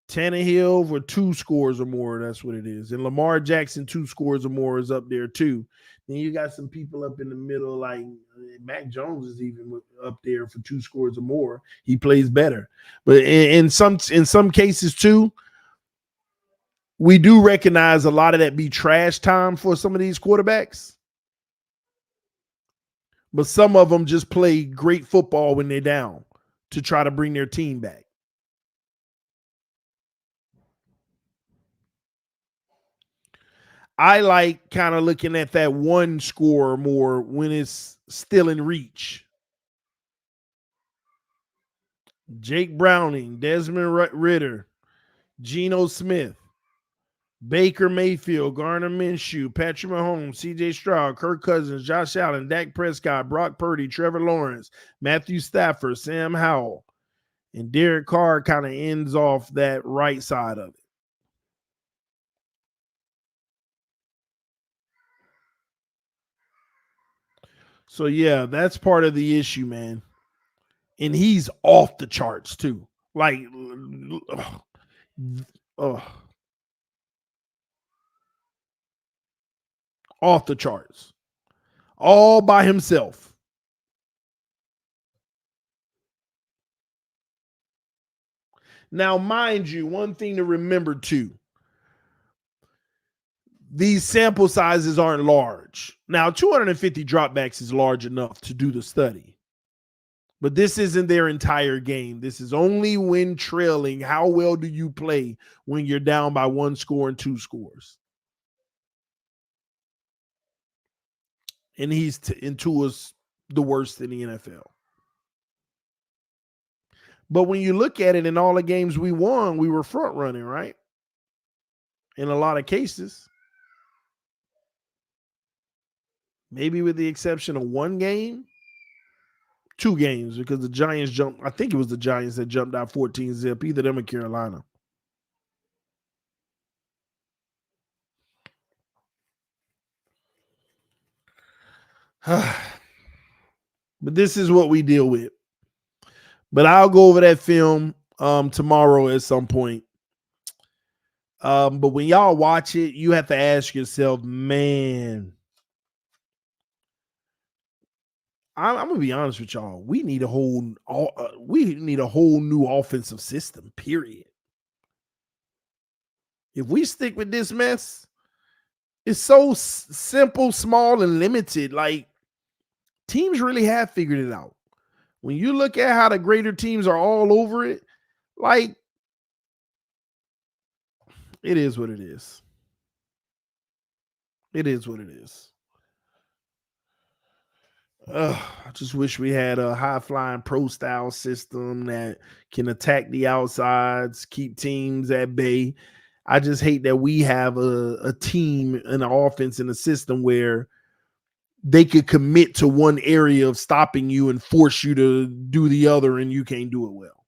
Tannehill for 2 scores or more. That's what it is. And Lamar Jackson, 2 scores or more is up there too. Then you got some people up in the middle, like Mac Jones is even up there for 2 scores or more. He plays better. But in some cases too, we do recognize a lot of that be trash time for some of these quarterbacks. But some of them just play great football when they're down to try to bring their team back. I like kind of looking at that 1 score or more when it's still in reach. Jake Browning, Desmond Ridder, Geno Smith, Baker Mayfield, Gardner Minshew, Patrick Mahomes, CJ Stroud, Kirk Cousins, Josh Allen, Dak Prescott, Brock Purdy, Trevor Lawrence, Matthew Stafford, Sam Howell, and Derek Carr kind of ends off that right side of it. So, yeah, that's part of the issue, man. And he's off the charts, too. Like, off the charts. All by himself. Now, mind you, one thing to remember, too. These sample sizes aren't large. Now, 250 dropbacks is large enough to do the study. But this isn't their entire game. This is only when trailing. How well do you play when you're down by 1 score and 2 scores? And he's Tua's the worst in the NFL. But when you look at it, in all the games we won, we were front running, right? In a lot of cases. Maybe with the exception of 1 game. 2 games, because the Giants jumped. I think it was the Giants that jumped out 14-zip. Either them or Carolina. But this is what we deal with. But I'll go over that film tomorrow at some point. But when y'all watch it, you have to ask yourself, man, I'm gonna be honest with y'all. We need a whole new offensive system. Period. If we stick with this mess, it's so simple, small, and limited. Like, teams really have figured it out. When you look at how the greater teams are all over it, like, it is what it is. It is what it is. I just wish we had a high-flying pro-style system that can attack the outsides, keep teams at bay. I just hate that we have a team, an offense, and a system where they could commit to one area of stopping you and force you to do the other, and you can't do it well.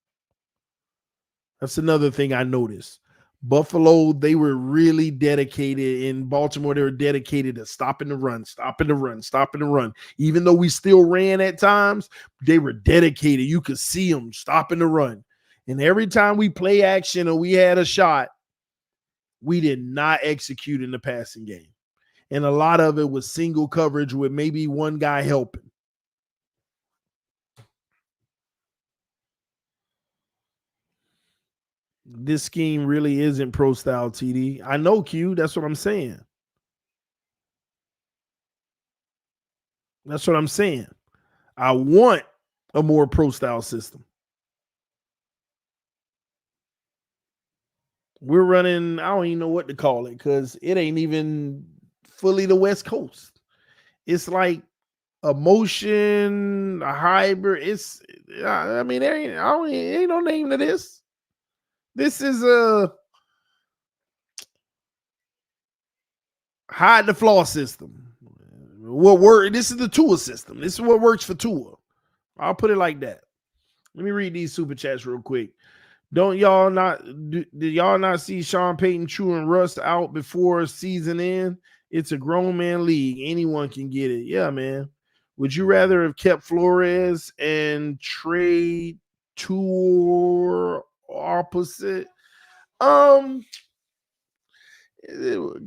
That's another thing I noticed. Buffalo, they were really dedicated. In Baltimore, they were dedicated to stopping the run, stopping the run, stopping the run. Even though we still ran at times, they were dedicated. You could see them stopping the run. And every time we play action or we had a shot, we did not execute in the passing game. And a lot of it was single coverage with maybe one guy helping. This scheme really isn't pro style, TD. I know, Q. That's what I'm saying. That's what I'm saying. I want a more pro style system. We're running, I don't even know what to call it because it ain't even fully the West Coast. It's like a motion, a hybrid. I mean, ain't no name to this. This is a hide the flaw system. What work? This is the Tua system. This is what works for Tua. I'll put it like that. Let me read these super chats real quick. Did y'all not see Sean Payton chewing rust out before season end? It's a grown man league. Anyone can get it. Yeah, man. Would you rather have kept Flores and trade Tour opposite?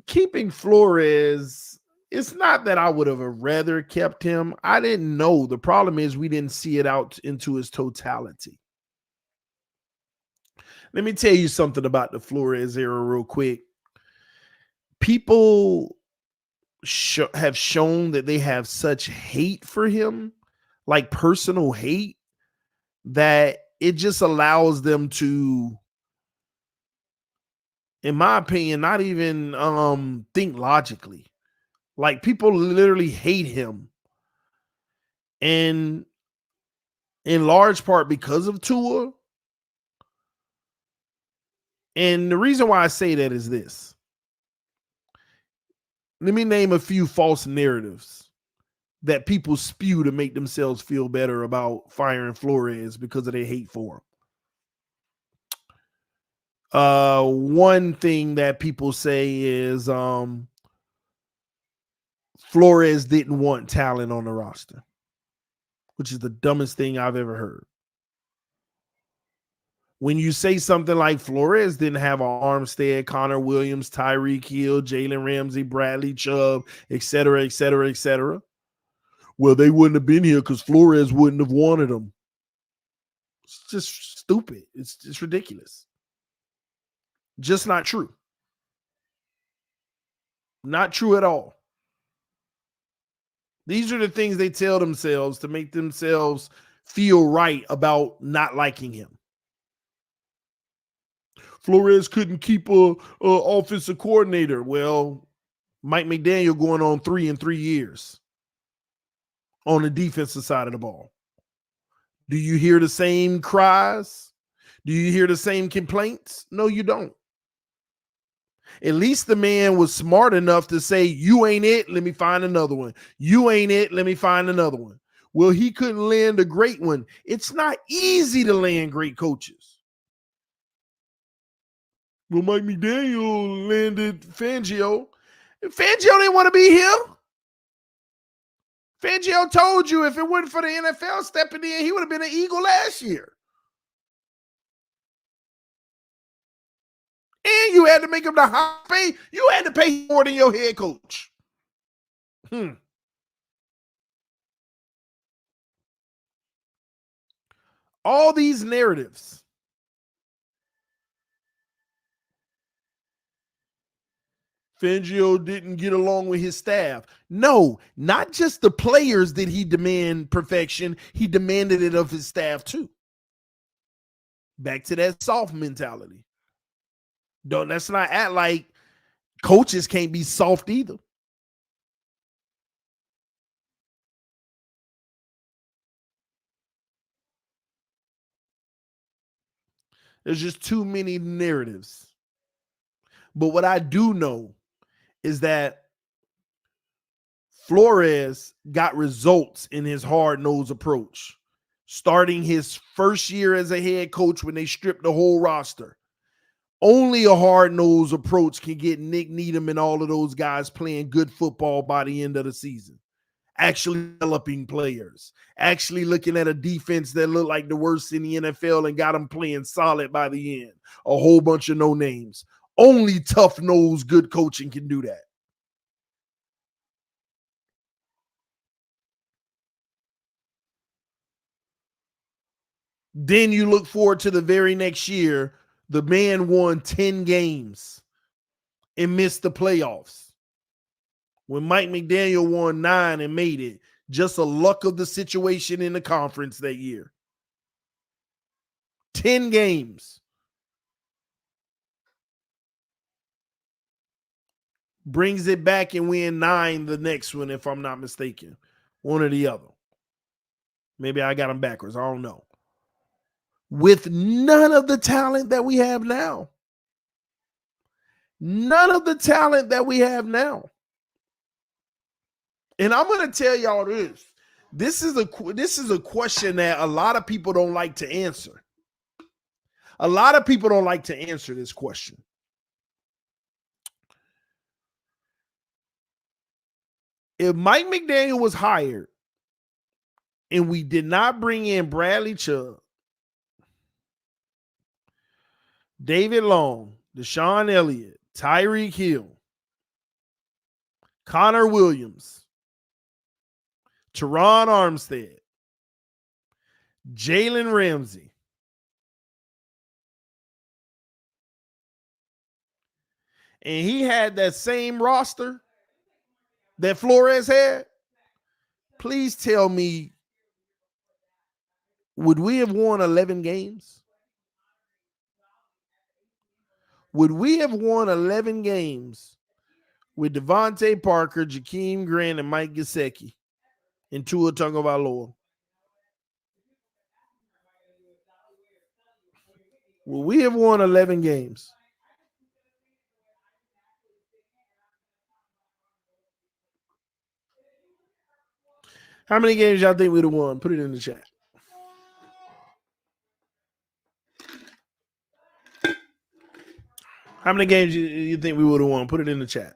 Keeping Flores, it's not that I would have rather kept him. I didn't know. The problem is we didn't see it out into its totality. Let me tell you something about the Flores era real quick. People have shown that they have such hate for him, like personal hate, that it just allows them to, in my opinion, not even think logically. Like people literally hate him. And in large part because of Tua. And the reason why I say that is this. Let me name a few false narratives that people spew to make themselves feel better about firing Flores because of their hate for him. One thing that people say is Flores didn't want talent on the roster, which is the dumbest thing I've ever heard. When you say something like Flores didn't have Armstead, Connor Williams, Tyreek Hill, Jalen Ramsey, Bradley Chubb, et cetera, et cetera, et cetera. Well, they wouldn't have been here because Flores wouldn't have wanted them. It's just stupid. It's just ridiculous. Just not true. Not true at all. These are the things they tell themselves to make themselves feel right about not liking him. Flores couldn't keep a offensive coordinator. Well, Mike McDaniel going on 3 in 3 years on the defensive side of the ball. Do you hear the same cries? Do you hear the same complaints? No, you don't. At least the man was smart enough to say, you ain't it, let me find another one. You ain't it, let me find another one. Well, he couldn't land a great one. It's not easy to land great coaches. Well, Mike McDaniel landed Fangio. Fangio didn't want to be here. Fangio told you if it wasn't for the NFL stepping in, he would have been an Eagle last year. And you had to make him the high pay. You had to pay more than your head coach. All these narratives. Fangio didn't get along with his staff. No, not just the players did he demand perfection. He demanded it of his staff too. Back to that soft mentality. Let's not act like coaches can't be soft either. There's just too many narratives. But what I do know is that Flores got results in his hard-nosed approach. Starting his first year as a head coach when they stripped the whole roster. Only a hard-nosed approach can get Nick Needham and all of those guys playing good football by the end of the season. Actually developing players. Actually looking at a defense that looked like the worst in the NFL and got them playing solid by the end. A whole bunch of no names. Only tough-nosed good coaching can do that. Then you look forward to the very next year. The man won 10 games and missed the playoffs. When Mike McDaniel won 9 and made it, just a luck of the situation in the conference that year. 10 games. Brings it back and win 9 the next one, if I'm not mistaken. One or the other. Maybe I got them backwards. I don't know. With none of the talent that we have now. None of the talent that we have now. And I'm going to tell y'all this. This is a question that a lot of people don't like to answer. A lot of people don't like to answer this question. If Mike McDaniel was hired and we did not bring in Bradley Chubb, David Long, Deshaun Elliott, Tyreek Hill, Connor Williams, Teron Armstead, Jalen Ramsey, and he had that same roster that Flores had, please tell me, would we have won 11 games? Would we have won 11 games with Devontae Parker, Jakeem Grant, and Mike Gesicki and Tua Tagovailoa? Would we have won 11 games? How many games y'all think we'd have won? Put it in the chat. How many games you think we would have won? Put it in the chat.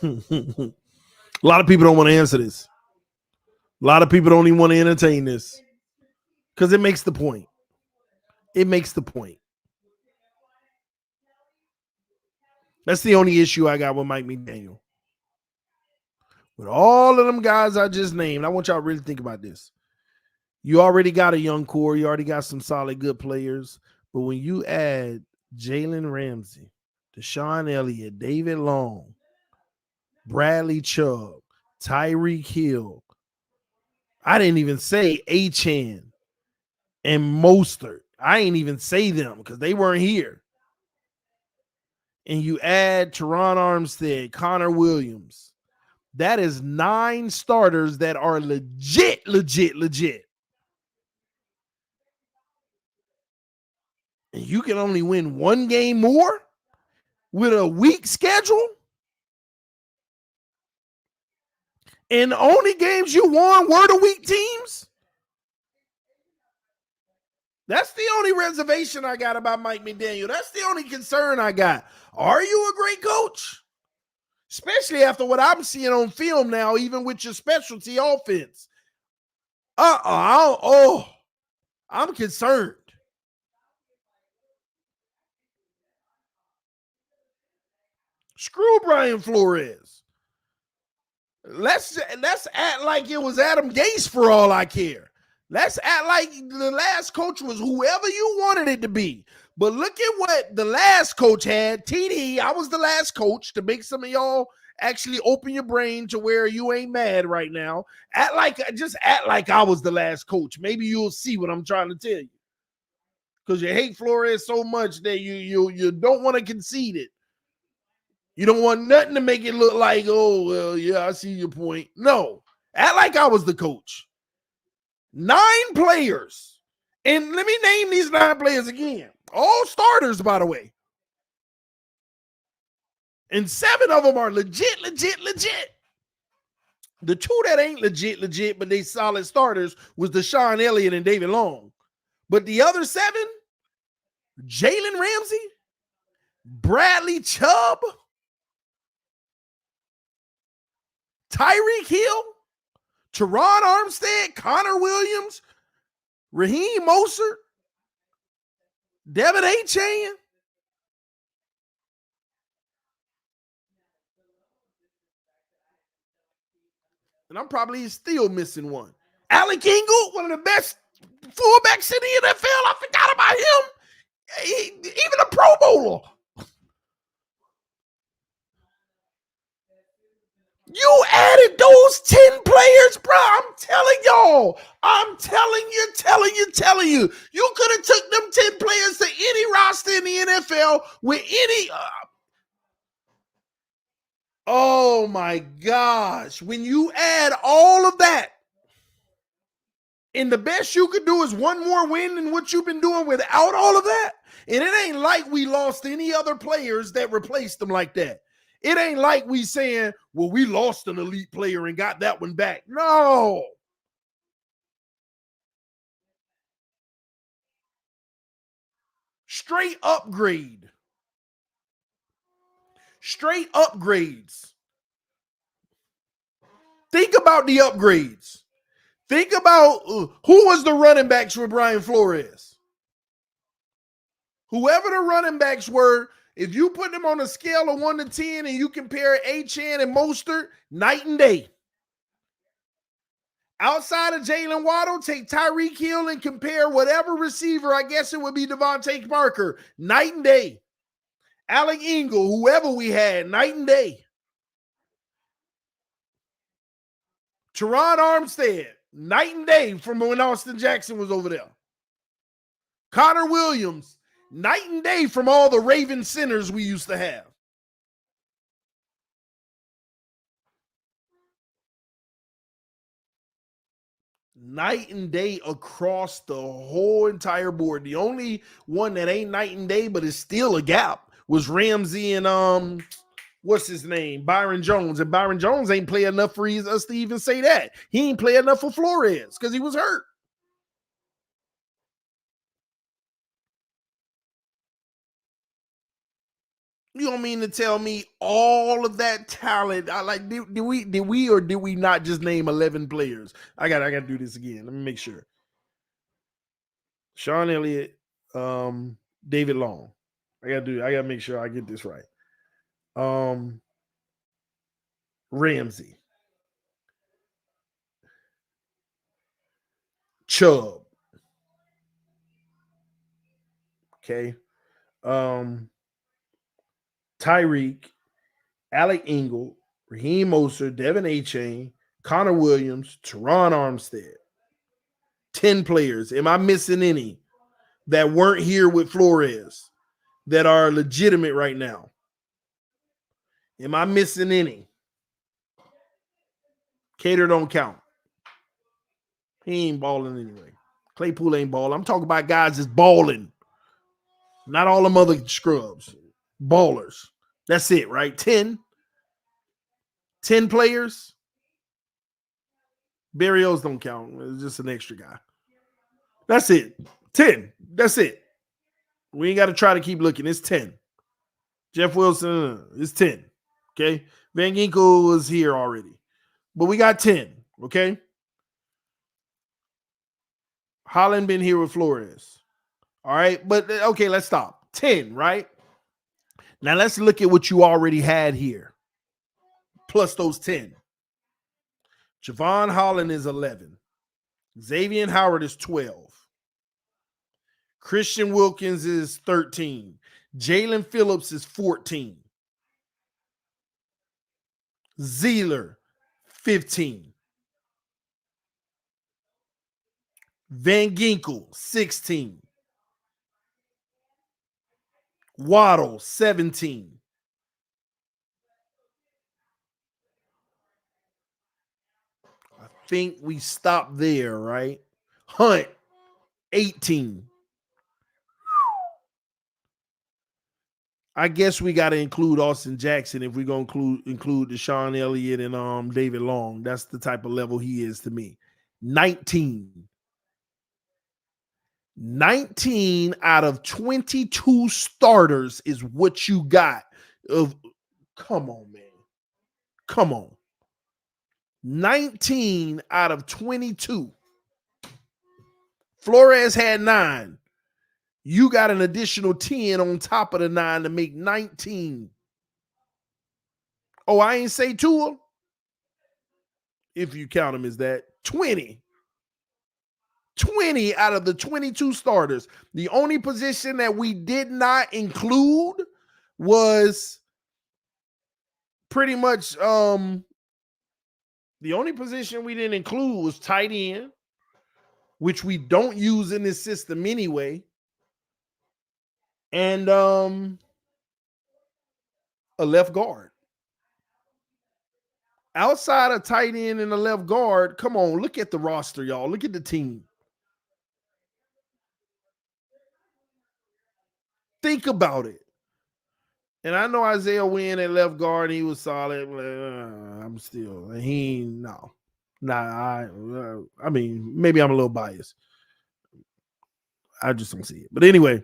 A lot of people don't want to answer this. A lot of people don't even want to entertain this because it makes the point. It makes the point. That's the only issue I got with Mike McDaniel. With all of them guys I just named, I want y'all to really think about this. You already got a young core. You already got some solid, good players. But when you add Jalen Ramsey, Deshaun Elliott, David Long, Bradley Chubb, Tyreek Hill, I didn't even say Achane and Mostert. I ain't even say them because they weren't here. And you add Teron Armstead, Connor Williams. That is 9 starters that are legit. And you can only win 1 game more with a weak schedule? And the only games you won were the weak teams? That's the only reservation I got about Mike McDaniel. That's the only concern I got. Are you a great coach? Especially after what I'm seeing on film now, even with your specialty offense. I'm concerned. Screw Brian Flores. Let's act like it was Adam Gase for all I care. Let's act like the last coach was whoever you wanted it to be. But look at what the last coach had. TD, I was the last coach, to make some of y'all actually open your brain to where you ain't mad right now. Just act like I was the last coach. Maybe you'll see what I'm trying to tell you. Because you hate Flores so much that you don't want to concede it. You don't want nothing to make it look like, oh, well, yeah, I see your point. No, act like I was the coach. 9 players. And let me name these 9 players again. All starters, by the way. And 7 of them are legit. The 2 that ain't legit, but they solid starters was Deshaun Elliott and David Long. But the other 7, Jalen Ramsey, Bradley Chubb, Tyreek Hill, Teron Armstead, Connor Williams, Raheem Mostert, Devin Achane. And I'm probably still missing one. Alec Ingold, one of the best fullbacks in the NFL. I forgot about him. Even a Pro Bowler. You added those 10 players, bro. I'm telling y'all. I'm telling you. You could have took them 10 players to any roster in the NFL with any. Oh my gosh. When you add all of that, and the best you could do is one more win than what you've been doing without all of that. And it ain't like we lost any other players that replaced them like that. It ain't like we saying, well, we lost an elite player and got that one back. No. Straight upgrade. Straight upgrades. Think about the upgrades. Think about who was the running backs with Brian Flores. Whoever the running backs were, if you put them on a scale of 1 to 10 and you compare Achane and Mostert, night and day. Outside of Jalen Waddle, take Tyreek Hill and compare whatever receiver, I guess it would be Devontae Parker, night and day. Alec Ingold, whoever we had, night and day. Teron Armstead, night and day from when Austin Jackson was over there. Connor Williams, night and day from all the Raven centers we used to have. Night and day across the whole entire board. The only one that ain't night and day, but is still a gap, was Ramsey and what's his name? Byron Jones. And Byron Jones ain't play enough for us to even say that. He ain't play enough for Flores because he was hurt. You don't mean to tell me all of that talent? I like did we not just name 11 players? I gotta do this again. Let me make sure. Sean Elliott, David Long. I gotta make sure I get this right. Ramsey, Chubb. Okay. Tyreek, Alec Ingold, Raheem Mostert, Devin Achane, Connor Williams, Teron Armstead. 10 players. Am I missing any that weren't here with Flores that are legitimate right now? Am I missing any? Cater don't count. He ain't balling anyway. Claypool ain't balling. I'm talking about guys that's balling. Not all them other scrubs. Ballers. That's it, right? 10 players. Barrios don't count. It's just an extra guy. That's it. 10. That's it. We ain't got to try to keep looking. It's 10. Jeff Wilson is 10. Okay. Van Ginkel was here already. But we got 10. Okay. Holland been here with Flores. All right. But okay, let's stop. 10, right? Now let's look at what you already had here. Plus those 10. Javon Holland is 11. Xavier Howard is 12. Christian Wilkins is 13. Jalen Phillips is 14. Zeeler, 15. Van Ginkel, 16. Waddle, 17. think we stop there, right? Hunt, 18. I guess we got to include Austin Jackson if we're going to include Deshaun Elliott and David Long. That's the type of level he is to me. 19. 19 out of 22 starters is what you got. Come on, man. Come on. 19 out of 22. Flores had 9. You got an additional 10 on top of the 9 to make 19. Oh, I ain't say Tua. If you count him as that. 20. 20 out of the 22 starters. The only position that we did not include was pretty much the only position we didn't include was tight end, which we don't use in this system anyway. And a left guard. Outside of tight end and a left guard, come on, look at the roster, y'all. Look at the team. Think about it. And I know Isaiah Wynn at left guard, he was solid. I'm still, he ain't, no. Nah, I mean, maybe I'm a little biased. I just don't see it. But anyway,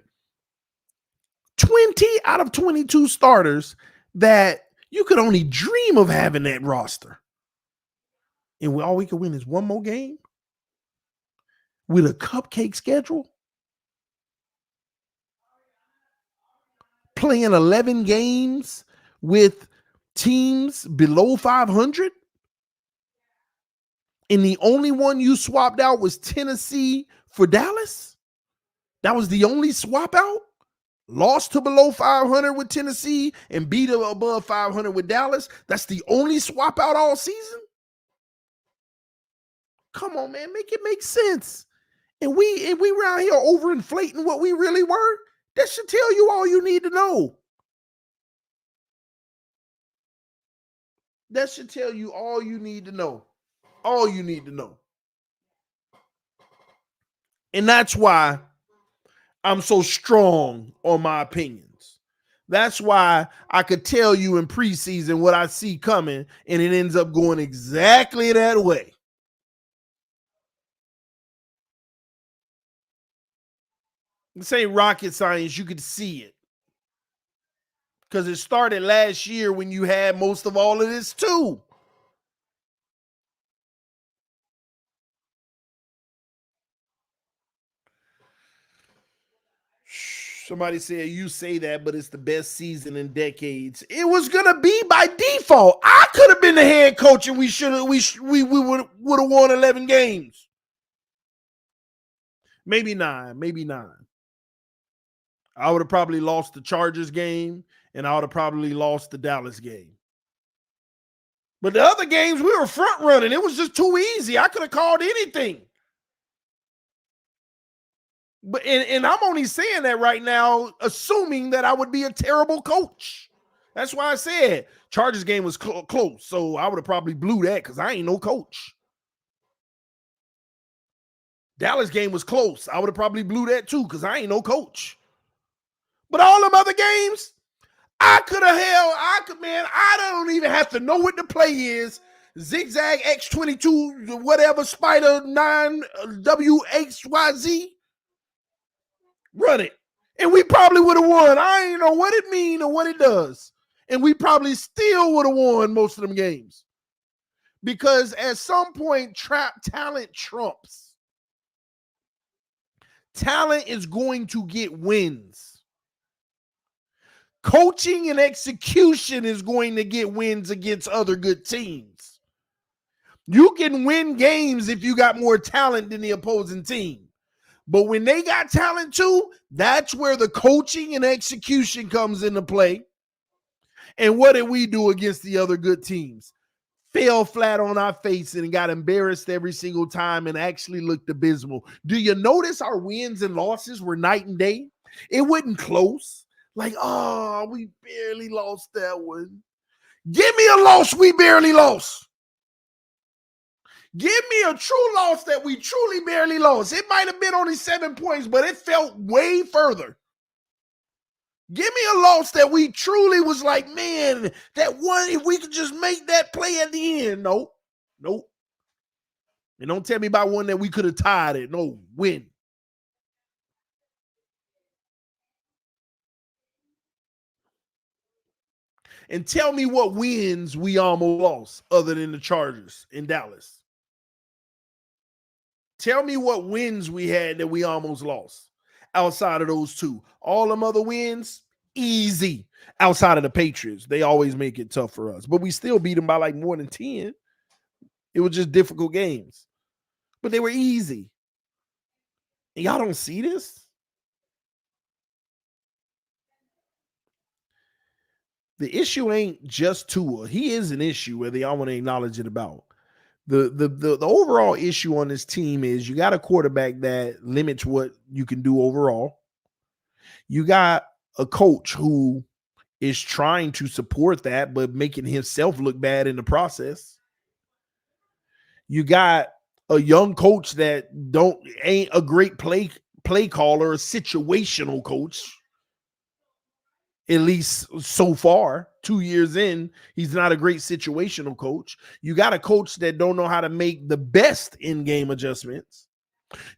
20 out of 22 starters that you could only dream of having that roster. And all we could win is one more game with a cupcake schedule. Playing 11 games with teams below 500. And the only one you swapped out was Tennessee for Dallas. That was the only swap out. Lost to below 500 with Tennessee and beat above 500 with Dallas. That's the only swap out all season. Come on, man, make it make sense. And we around here overinflating what we really were. That should tell you all you need to know. That should tell you all you need to know. All you need to know. And that's why I'm so strong on my opinions. That's why I could tell you in preseason what I see coming, and it ends up going exactly that way. This ain't rocket science. You could see it. Because it started last year when you had most of all of this too. Somebody said you say that, but it's the best season in decades. It was gonna be by default. I could have been the head coach, and we would have won 11 games. Maybe 9. I would have probably lost the Chargers game, and I would have probably lost the Dallas game. But the other games, we were front running. It was just too easy. I could have called anything. But and I'm only saying that right now, assuming that I would be a terrible coach. That's why I said Chargers game was close, so I would have probably blew that because I ain't no coach. Dallas game was close. I would have probably blew that too because I ain't no coach. But all them other games, I don't even have to know what the play is. Zigzag X22, whatever, Spider 9, WXYZ. Run it. And we probably would have won. I ain't know what it means or what it does. And we probably still would have won most of them games. Because at some point, talent trumps. Talent is going to get wins. Coaching and execution is going to get wins against other good teams. You can win games if you got more talent than the opposing team. But when they got talent too, that's where the coaching and execution comes into play. And what did we do against the other good teams? Fell flat on our face and got embarrassed every single time and actually looked abysmal. Do you notice our wins and losses were night and day? It wasn't close. Like, oh, we barely lost that one. Give me a loss we barely lost. Give me a true loss that we truly barely lost. It might have been only 7 points, but it felt way further. Give me a loss that we truly was like, man, that one, if we could just make that play at the end. Nope. And don't tell me about one that we could have tied it. No, win. And tell me what wins we almost lost other than the Chargers in Dallas. Tell me what wins we had that we almost lost outside of those two. All them other wins, easy. Outside of the Patriots, they always make it tough for us. But we still beat them by like more than 10. It was just difficult games. But they were easy. And y'all don't see this? The issue ain't just Tua. He is an issue, whether y'all want to acknowledge it about. The overall issue on this team is you got a quarterback that limits what you can do overall. You got a coach who is trying to support that, but making himself look bad in the process. You got a young coach that ain't a great play caller, a situational coach. At least so far, 2 years in, he's not a great situational coach. You got a coach that don't know how to make the best in-game adjustments.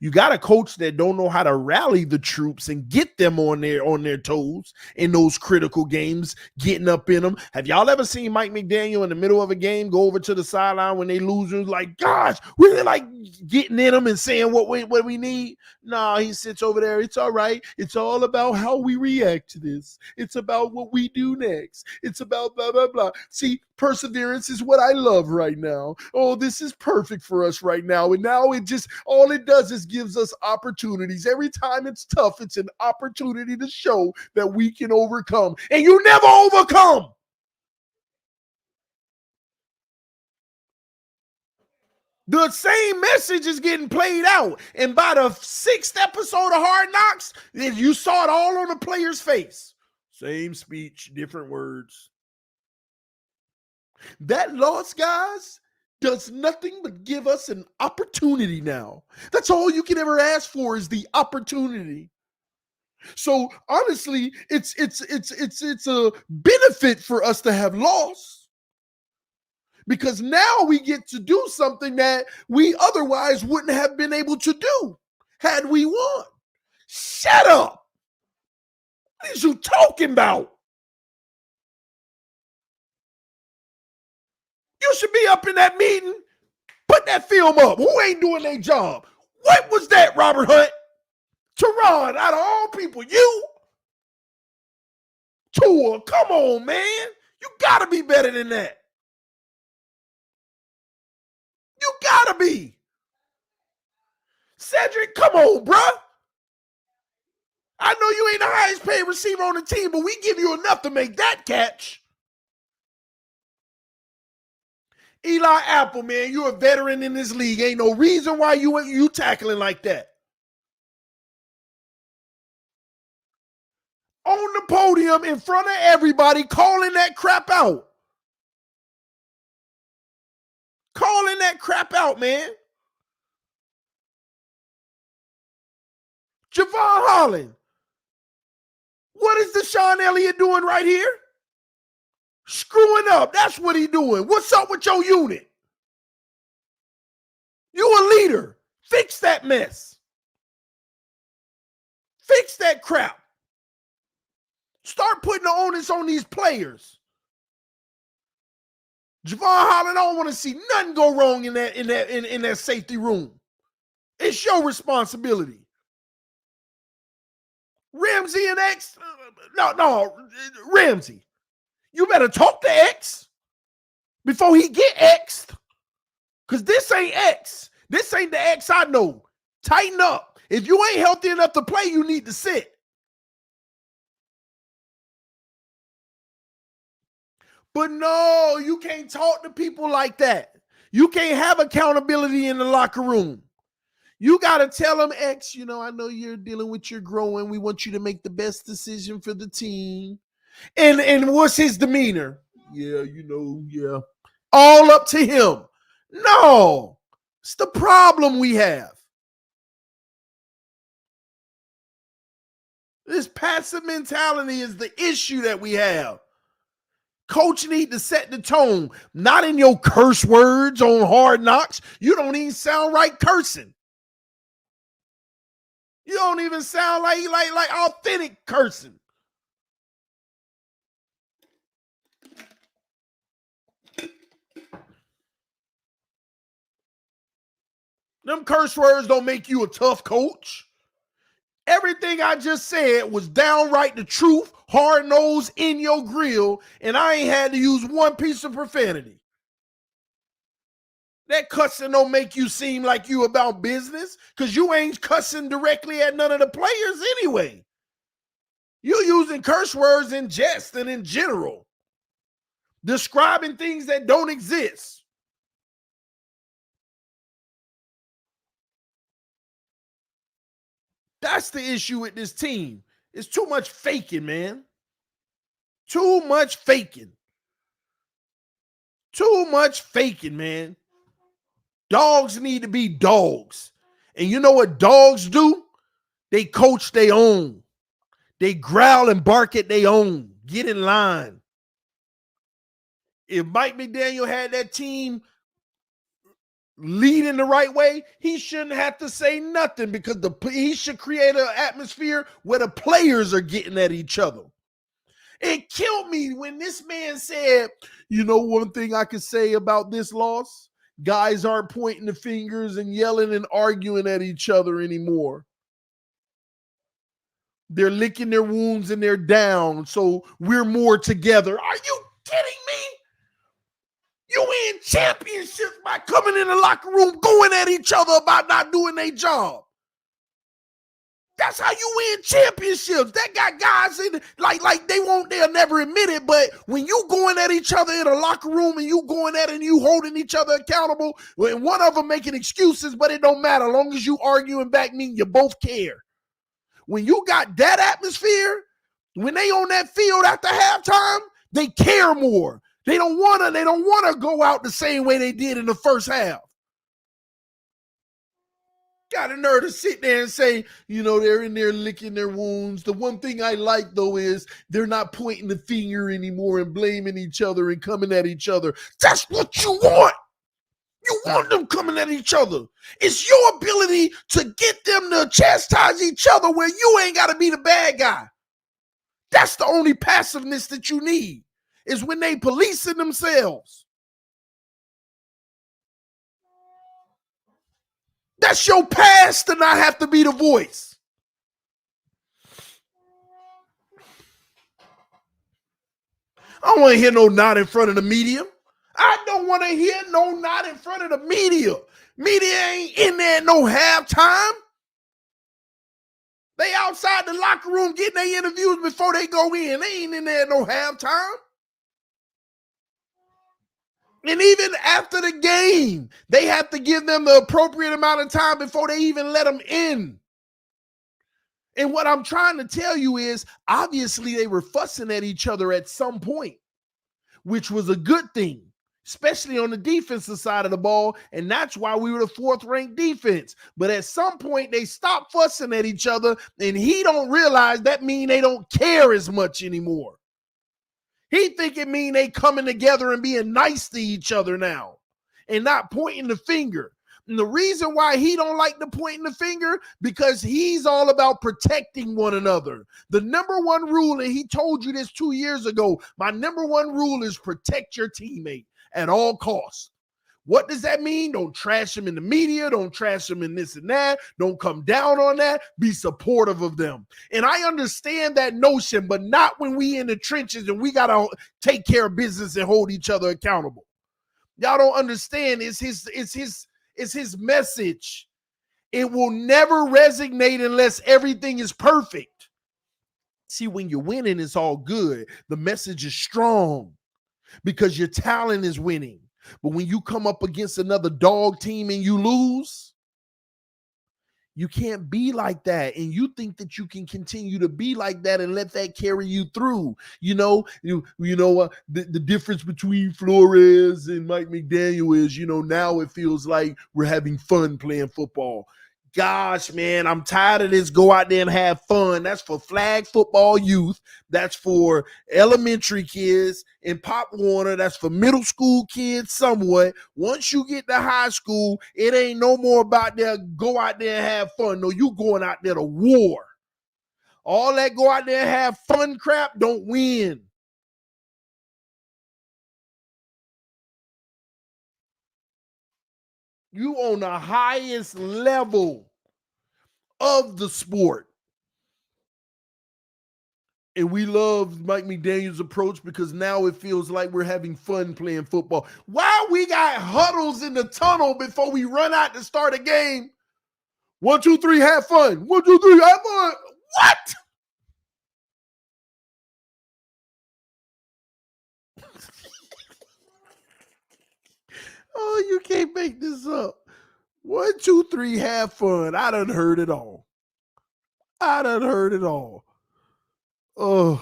You got a coach that don't know how to rally the troops and get them on their toes in those critical games, getting up in them. Have y'all ever seen Mike McDaniel in the middle of a game go over to the sideline when they lose? Like, gosh, we're like getting in them and saying what we need. No, he sits over there. It's all right. It's all about how we react to this. It's about what we do next. It's about blah, blah, blah. See, perseverance is what I love right now. Oh, this is perfect for us right now. And now all it does is gives us opportunities. Every time it's tough, it's an opportunity to show that we can overcome. And you never overcome. The same message is getting played out. And by the 6th episode of Hard Knocks, you saw it all on the player's face. Same speech, different words. That loss, guys, does nothing but give us an opportunity now. That's all you can ever ask for is the opportunity. So honestly, it's a benefit for us to have lost, because now we get to do something that we otherwise wouldn't have been able to do had we won. Shut up. What are you talking about? You should be up in that meeting. Put that film up. Who ain't doing their job? What was that, Robert Hunt? Teron, out of all people, you? Tua, come on, man. You got to be better than that. You got to be. Cedric, come on, bruh. I know you ain't the highest paid receiver on the team, but we give you enough to make that catch. Eli Apple, man, you're a veteran in this league. Ain't no reason why you tackling like that. On the podium in front of everybody, calling that crap out. Calling that crap out, man. Javon Holland. What is Deshaun Elliott doing right here? Screwing up. That's what he doing. What's up with your unit? You a leader. Fix that mess. Fix that crap. Start putting the onus on these players. Javon Holland, I don't want to see nothing go wrong in that safety room. It's your responsibility. Ramsey and X, no, Ramsey. You better talk to X before he get X'd. Because this ain't X. This ain't the X I know. Tighten up. If you ain't healthy enough to play, you need to sit. But no, you can't talk to people like that. You can't have accountability in the locker room. You got to tell them, X, I know you're dealing with your growing. We want you to make the best decision for the team. And what's his demeanor? Yeah. All up to him. No. It's the problem we have. This passive mentality is the issue that we have. Coach need to set the tone, not in your curse words on Hard Knocks. You don't even sound right cursing. You don't even sound like authentic cursing. Them curse words don't make you a tough coach. Everything I just said was downright the truth, hard-nosed, in your grill, and I ain't had to use one piece of profanity. That cussing don't make you seem like you about business, because you ain't cussing directly at none of the players anyway. You using curse words in jest and in general, describing things that don't exist. That's the issue with this team. It's too much faking, man. Too much faking. Too much faking, man. Dogs need to be dogs. And you know what dogs do? They coach their own. They growl and bark at their own. Get in line. If Mike McDaniel had that team leading the right way, he shouldn't have to say nothing, because he should create an atmosphere where the players are getting at each other. It killed me when this man said, you know, one thing I could say about this loss, guys aren't pointing the fingers and yelling and arguing at each other anymore. They're licking their wounds and they're down, so we're more together. Are you kidding me? You win championships by coming in the locker room going at each other about not doing their job. That's how you win championships. That got guys in like they'll never admit it, but when you going at each other in a locker room and you going at it and you holding each other accountable, when one of them making excuses, but it don't matter. As long as you arguing back, mean you both care. When you got that atmosphere, when they on that field after halftime, they care more. They don't wanna go out the same way they did in the first half. Got a nerve to sit there and say, you know, they're in there licking their wounds. The one thing I like, though, is they're not pointing the finger anymore and blaming each other and coming at each other. That's what you want. You want them coming at each other. It's your ability to get them to chastise each other where you ain't got to be the bad guy. That's the only passiveness that you need, is when they policing themselves. That's your past to not have to be the voice. I don't want to hear no nod in front of the media. I don't want to hear no nod in front of the media. Media ain't in there no halftime. They outside the locker room getting their interviews before they go in. They ain't in there no halftime. And even after the game, they have to give them the appropriate amount of time before they even let them in. And what I'm trying to tell you is, obviously they were fussing at each other at some point, which was a good thing, especially on the defensive side of the ball. And that's why we were the 4th-ranked defense. But at some point, they stopped fussing at each other, and he don't realize that mean they don't care as much anymore. He think it mean they coming together and being nice to each other now and not pointing the finger. And the reason why he don't like the pointing the finger, because he's all about protecting one another. The number one rule, and he told you this 2 years ago, my number one rule is protect your teammate at all costs. What does that mean? Don't trash them in the media. Don't trash them in this and that. Don't come down on that. Be supportive of them. And I understand that notion, but not when we in the trenches and we got to take care of business and hold each other accountable. Y'all don't understand. It's his message. It will never resonate unless everything is perfect. See, when you're winning, it's all good. The message is strong because your talent is winning. But when you come up against another dog team and you lose, You can't be like that. And you think that you can continue to be like that and let that carry you through. You know the difference between Flores and Mike McDaniel is, now it feels like we're having fun playing football. Gosh, man, I'm tired of this. Go out there and have fun. That's for flag football youth. That's for elementary kids in Pop Warner. That's for middle school kids somewhat. Once you get to high school, it ain't no more about there. Go out there and have fun. No, you going out there to war. All that go out there and have fun crap don't win. You on the highest level of the sport. And we love Mike McDaniel's approach because now it feels like we're having fun playing football. Why we got huddles in the tunnel before we run out to start a game? 1, 2, 3, have fun. 1, 2, 3, have fun. What? Oh, you can't make this up. 1, 2, 3, have fun. I done heard it all. Oh.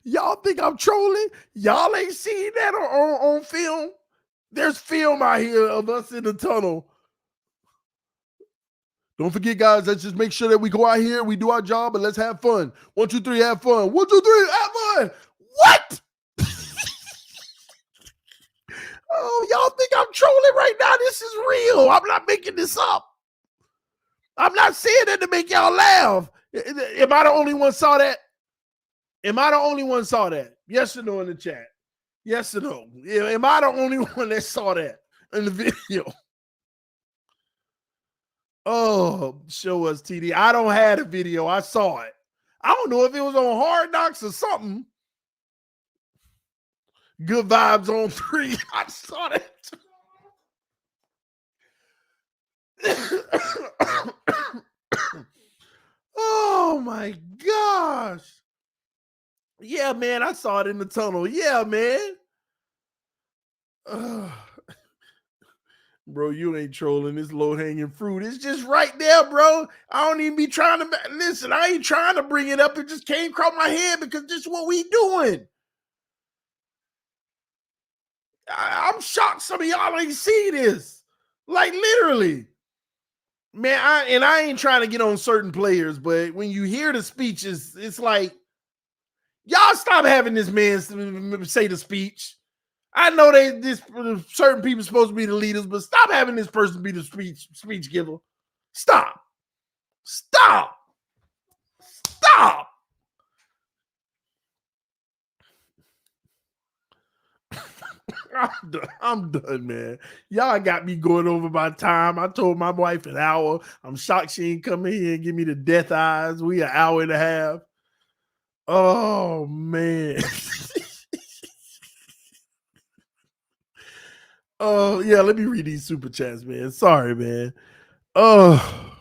Y'all think I'm trolling? Y'all ain't seen that on film? There's film out here of us in the tunnel. Don't forget, guys, let's just make sure that we go out here, we do our job, and let's have fun. 1, 2, 3, have fun. 1, 2, 3, have fun. What? Oh, y'all think I'm trolling right now? This is real. I'm not making this up. I'm not saying that to make y'all laugh. Am I the only one saw that? Yes or no in the chat? Yes or no? Am I the only one that saw that in the video? Oh, show us, TD. I don't have a video. I saw it. I don't know if it was on Hard Knocks or something. Good Vibes on 3. I saw that. Oh my gosh. Yeah, man, I saw it in the tunnel. Yeah, man. Bro, you ain't trolling. This low-hanging fruit. It's just right there, bro. I don't even be trying to listen. I ain't trying to bring it up. It just came across my head because this is what we doing. I'm shocked some of y'all ain't see this. Like literally. Man, I ain't trying to get on certain players, but when you hear the speeches, it's like, y'all stop having this man say the speech. I know certain people supposed to be the leaders, but stop having this person be the speech giver. Stop. I'm done, man. Y'all got me going over my time. I told my wife an hour. I'm shocked she ain't come in here and give me the death eyes. We an hour and a half. Oh, man. Oh, yeah, let me read these super chats, man. Sorry, man. Oh.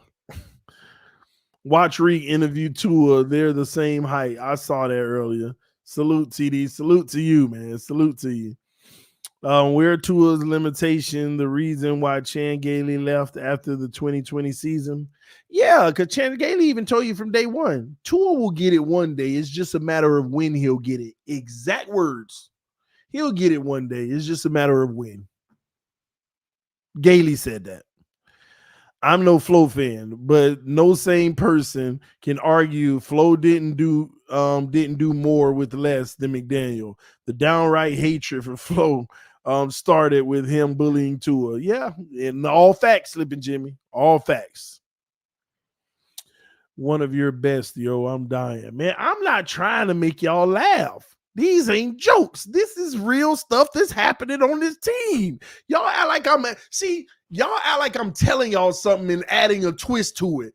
Watch Reek interview Tua. They're the same height. I saw that earlier. Salute, TD. Salute to you, man. Salute to you. Where Tua's limitation, the reason why Chan Gailey left after the 2020 season. Yeah, because Chan Gailey even told you from day one, Tua will get it one day. It's just a matter of when he'll get it. Exact words. He'll get it one day. It's just a matter of when. Gailey said that. I'm no Flo fan, but no sane person can argue Flo didn't do more with less than McDaniel. The downright hatred for Flo started with him bullying Tua. Yeah, and all facts, Slippin' Jimmy. All facts. One of your best, yo. I'm dying. Man, I'm not trying to make y'all laugh. These ain't jokes. This is real stuff that's happening on this team. Y'all act like y'all act like I'm telling y'all something and adding a twist to it.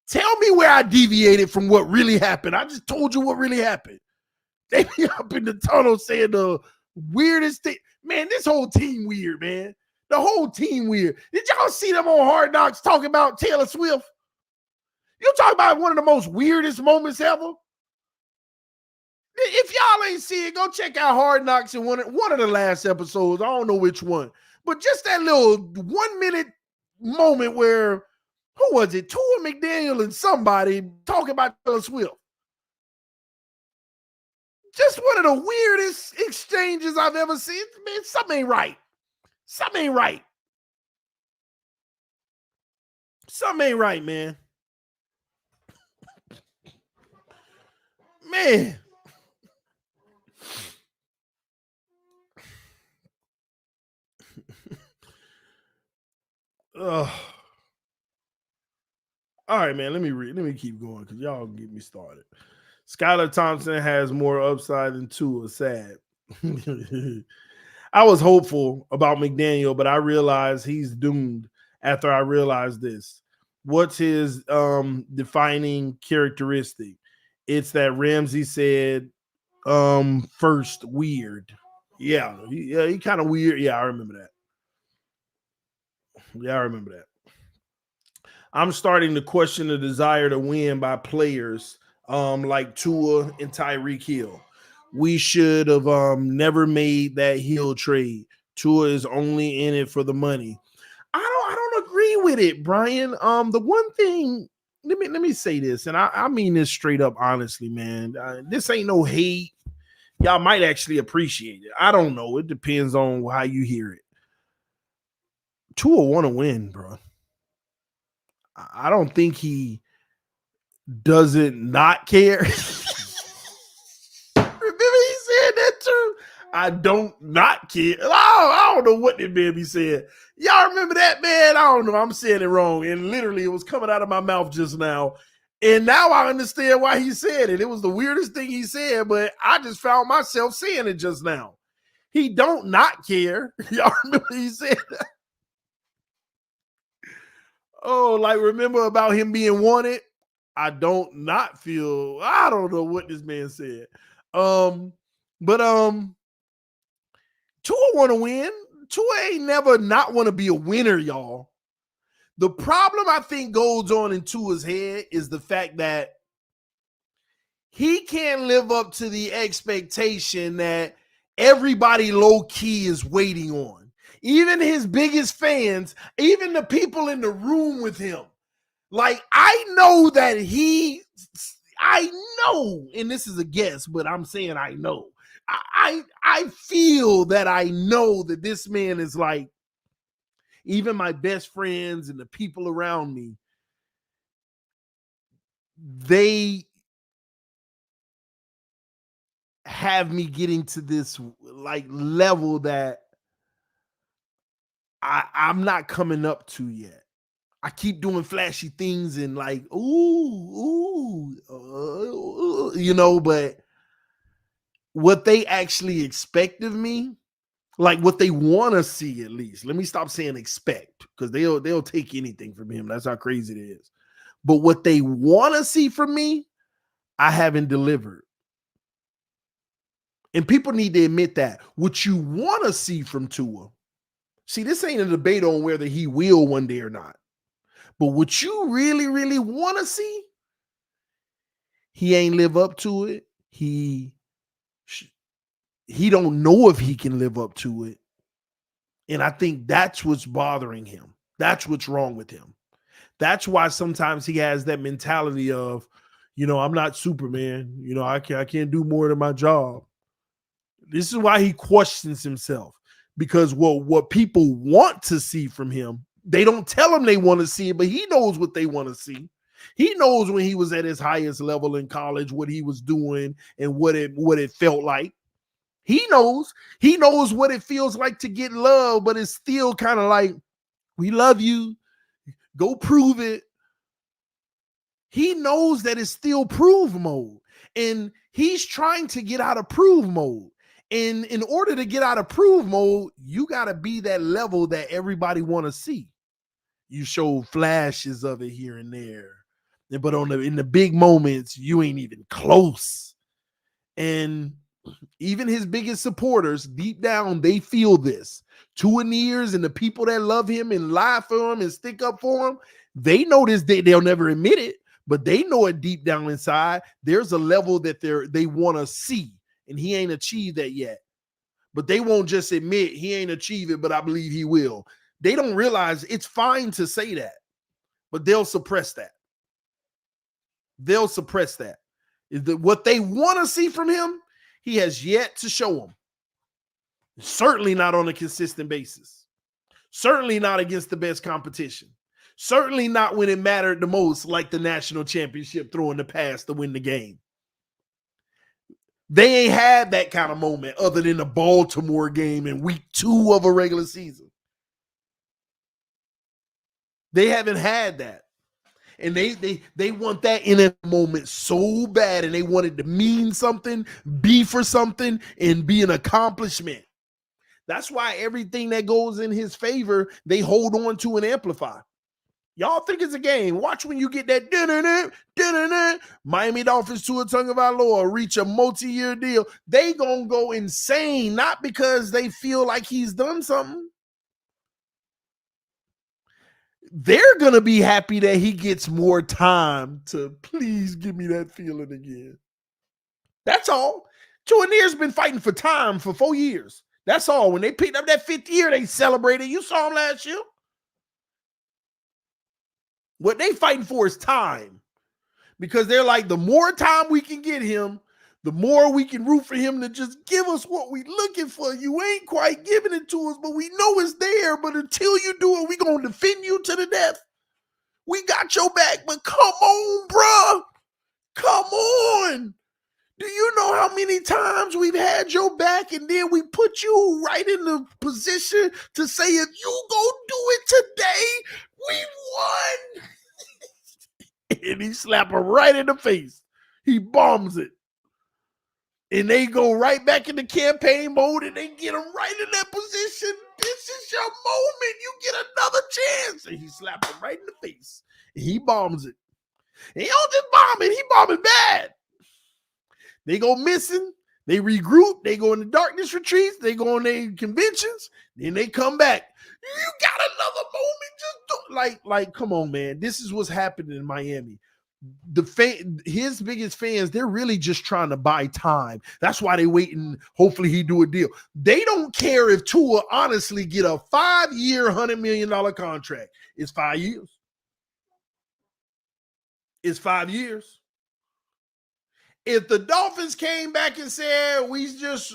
Tell me where I deviated from what really happened. I just told you what really happened. They be up in the tunnel saying the weirdest thing. Man, this whole team weird, man. The whole team weird. Did y'all see them on Hard Knocks talking about Taylor Swift? You talk about one of the most weirdest moments ever. If y'all ain't see it, go check out Hard Knocks in one of the last episodes. I don't know which one, but just that little 1 minute moment where, who was it? Tua McDaniel and somebody talking about Taylor Swift. Just one of the weirdest exchanges I've ever seen. Man, something ain't right. Something ain't right. Something ain't right, man. Man. All right, man. Let me keep going because y'all get me started. Skylar Thompson has more upside than Tua. Sad. I was hopeful about McDaniel, but I realized he's doomed after I realized this. What's his defining characteristic? It's that Ramsey said first, weird. Yeah, he kind of weird. Yeah, I remember that. I'm starting to question the desire to win by players like Tua and Tyreek Hill. We should have never made that Hill trade. Tua is only in it for the money. I don't agree with it, Brian. The one thing, let me say this, and I mean this straight up, honestly, man. This ain't no hate. Y'all might actually appreciate it. I don't know. It depends on how you hear it. Tua want to win, bro. I don't think he doesn't not care. Remember he said that too? I don't not care. I don't know what that baby said. Y'all remember that, man? I don't know. I'm saying it wrong. And literally it was coming out of my mouth just now. And now I understand why he said it. It was the weirdest thing he said, but I just found myself saying it just now. He don't not care. Y'all remember he said that? Oh, like remember about him being wanted? I don't not feel, I don't know what this man said. But Tua want to win. Tua ain't never not want to be a winner, y'all. The problem I think goes on in Tua's head is the fact that he can't live up to the expectation that everybody low key is waiting on. Even his biggest fans, even the people in the room with him. Like, I know that I know, and this is a guess, but I'm saying I know. I feel that I know that this man is like, even my best friends and the people around me, they have me getting to this like level that I'm not coming up to yet. I keep doing flashy things and like, but what they actually expect of me, like what they want to see at least. Let me stop saying expect because they'll take anything from him. That's how crazy it is. But what they want to see from me, I haven't delivered. And people need to admit that. What you want to see from Tua, see, this ain't a debate on whether he will one day or not. But what you really, really want to see, he ain't live up to it. He don't know if he can live up to it. And I think that's what's bothering him. That's what's wrong with him. That's why sometimes he has that mentality of, I'm not Superman. I can't do more than my job. This is why he questions himself, because what people want to see from him, they don't tell him they want to see it, but he knows what they want to see. He knows when he was at his highest level in college, what he was doing and what it felt like. He knows what it feels like to get love, but it's still kind of like, we love you. Go prove it. He knows that it's still prove mode, and he's trying to get out of prove mode. And in order to get out of prove mode, you got to be that level that everybody want to see. You show flashes of it here and there, but in the big moments, you ain't even close. And even his biggest supporters, deep down, they feel this. Tua in the ears and the people that love him and lie for him and stick up for him, they know this. They'll never admit it, but they know it deep down inside. There's a level that they want to see, and he ain't achieved that yet. But they won't just admit he ain't achieved it, but I believe he will. They don't realize it's fine to say that, but they'll suppress that. They'll suppress that. What they want to see from him, he has yet to show them. Certainly not on a consistent basis. Certainly not against the best competition. Certainly not when it mattered the most, like the national championship, throwing the pass to win the game. They ain't had that kind of moment other than the Baltimore game in week 2 of a regular season. They haven't had that. And they want that in a moment so bad, and they want it to mean something, be for something, and be an accomplishment. That's why everything that goes in his favor, they hold on to and amplify. Y'all think it's a game. Watch when you get that Miami Dolphins Tua Tagovailoa reach a multi-year deal. They gonna go insane, not because they feel like he's done something. They're going to be happy that he gets more time to please give me that feeling again. That's all. Jordan's been fighting for time for 4 years. That's all. When they picked up that 5th year, they celebrated. You saw him last year. What they fighting for is time, because they're like, the more time we can get him, the more we can root for him to just give us what we looking for. You ain't quite giving it to us, but we know it's there. But until you do it, we going to defend you to the death. We got your back, but come on, bruh. Come on. Do you know how many times we've had your back, and then we put you right in the position to say, if you go do it today, we won. And he slap him right in the face. He bombs it. And they go right back into campaign mode, and they get him right in that position. This is your moment. You get another chance. And he slaps him right in the face. And he bombs it. And he don't just bomb it. He bombing bad. They go missing. They regroup. They go into darkness retreats. They go on their conventions. Then they come back. You got another moment. Just do come on, man. This is what's happening in Miami. His biggest fans, they're really just trying to buy time. That's why they waiting. Hopefully he do a deal. They don't care if Tua honestly get a 5-year, $100 million contract. It's 5 years. It's 5 years. If the Dolphins came back and said, we just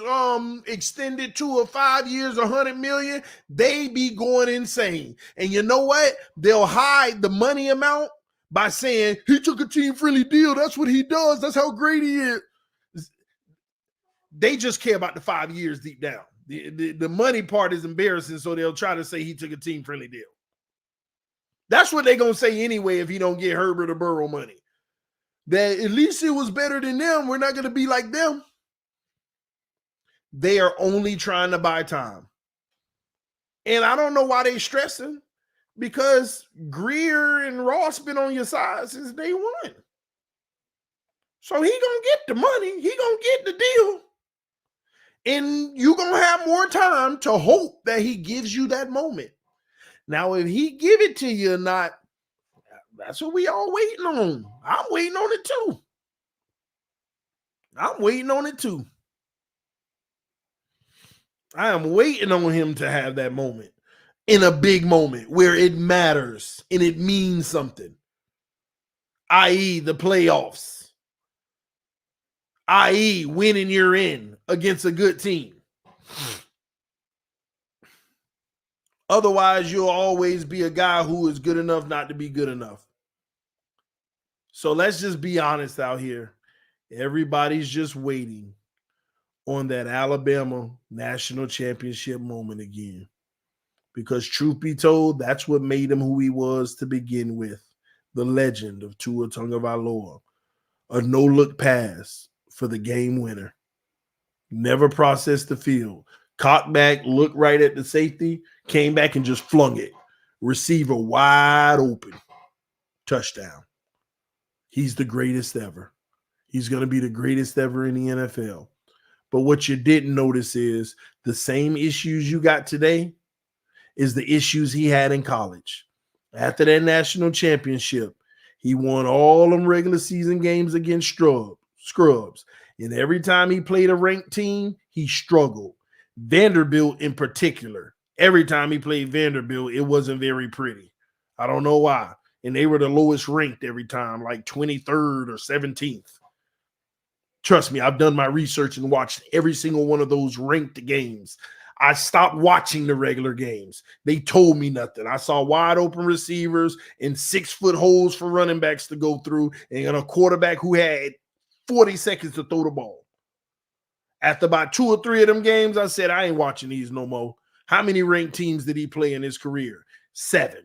extended Tua 5 years, $100 million, they be going insane. And you know what? They'll hide the money amount by saying he took a team-friendly deal. That's what he does. That's how great he is. They just care about the 5 years deep down. The money part is embarrassing, so they'll try to say he took a team-friendly deal. That's what they're going to say anyway if he don't get Herbert or Burrow money. That at least it was better than them. We're not going to be like them. They are only trying to buy time. And I don't know why they're stressing. Because Greer and Ross been on your side since day one. So he gonna get the money. He gonna get the deal. And you gonna have more time to hope that he gives you that moment. Now, if he give it to you or not, that's what we all waiting on. I'm waiting on it too. I'm waiting on it too. I am waiting on him to have that moment. In a big moment where it matters and it means something, i.e. the playoffs, i.e. winning you're in against a good team. Otherwise, you'll always be a guy who is good enough not to be good enough. So let's just be honest out here. Everybody's just waiting on that Alabama national championship moment again. Because truth be told, that's what made him who he was to begin with. The legend of Tua Tagovailoa. A no-look pass for the game winner. Never processed the field. Cocked back, looked right at the safety, came back and just flung it. Receiver wide open. Touchdown. He's the greatest ever. He's going to be the greatest ever in the NFL. But what you didn't notice is the same issues you got today is the issues he had in college. After that national championship, He won all them regular season games against scrubs. And every time he played a ranked team, he struggled. Vanderbilt in particular. Every time he played Vanderbilt, it wasn't very pretty. I don't know why. And they were the lowest ranked every time, like 23rd or 17th. Trust me, I've done my research and watched every single one of those ranked games. I stopped watching the regular games. They told me nothing. I saw wide open receivers and 6-foot holes for running backs to go through and a quarterback who had 40 seconds to throw the ball. After about 2 or 3 of them games, I said, I ain't watching these no more. How many ranked teams did he play in his career? 7.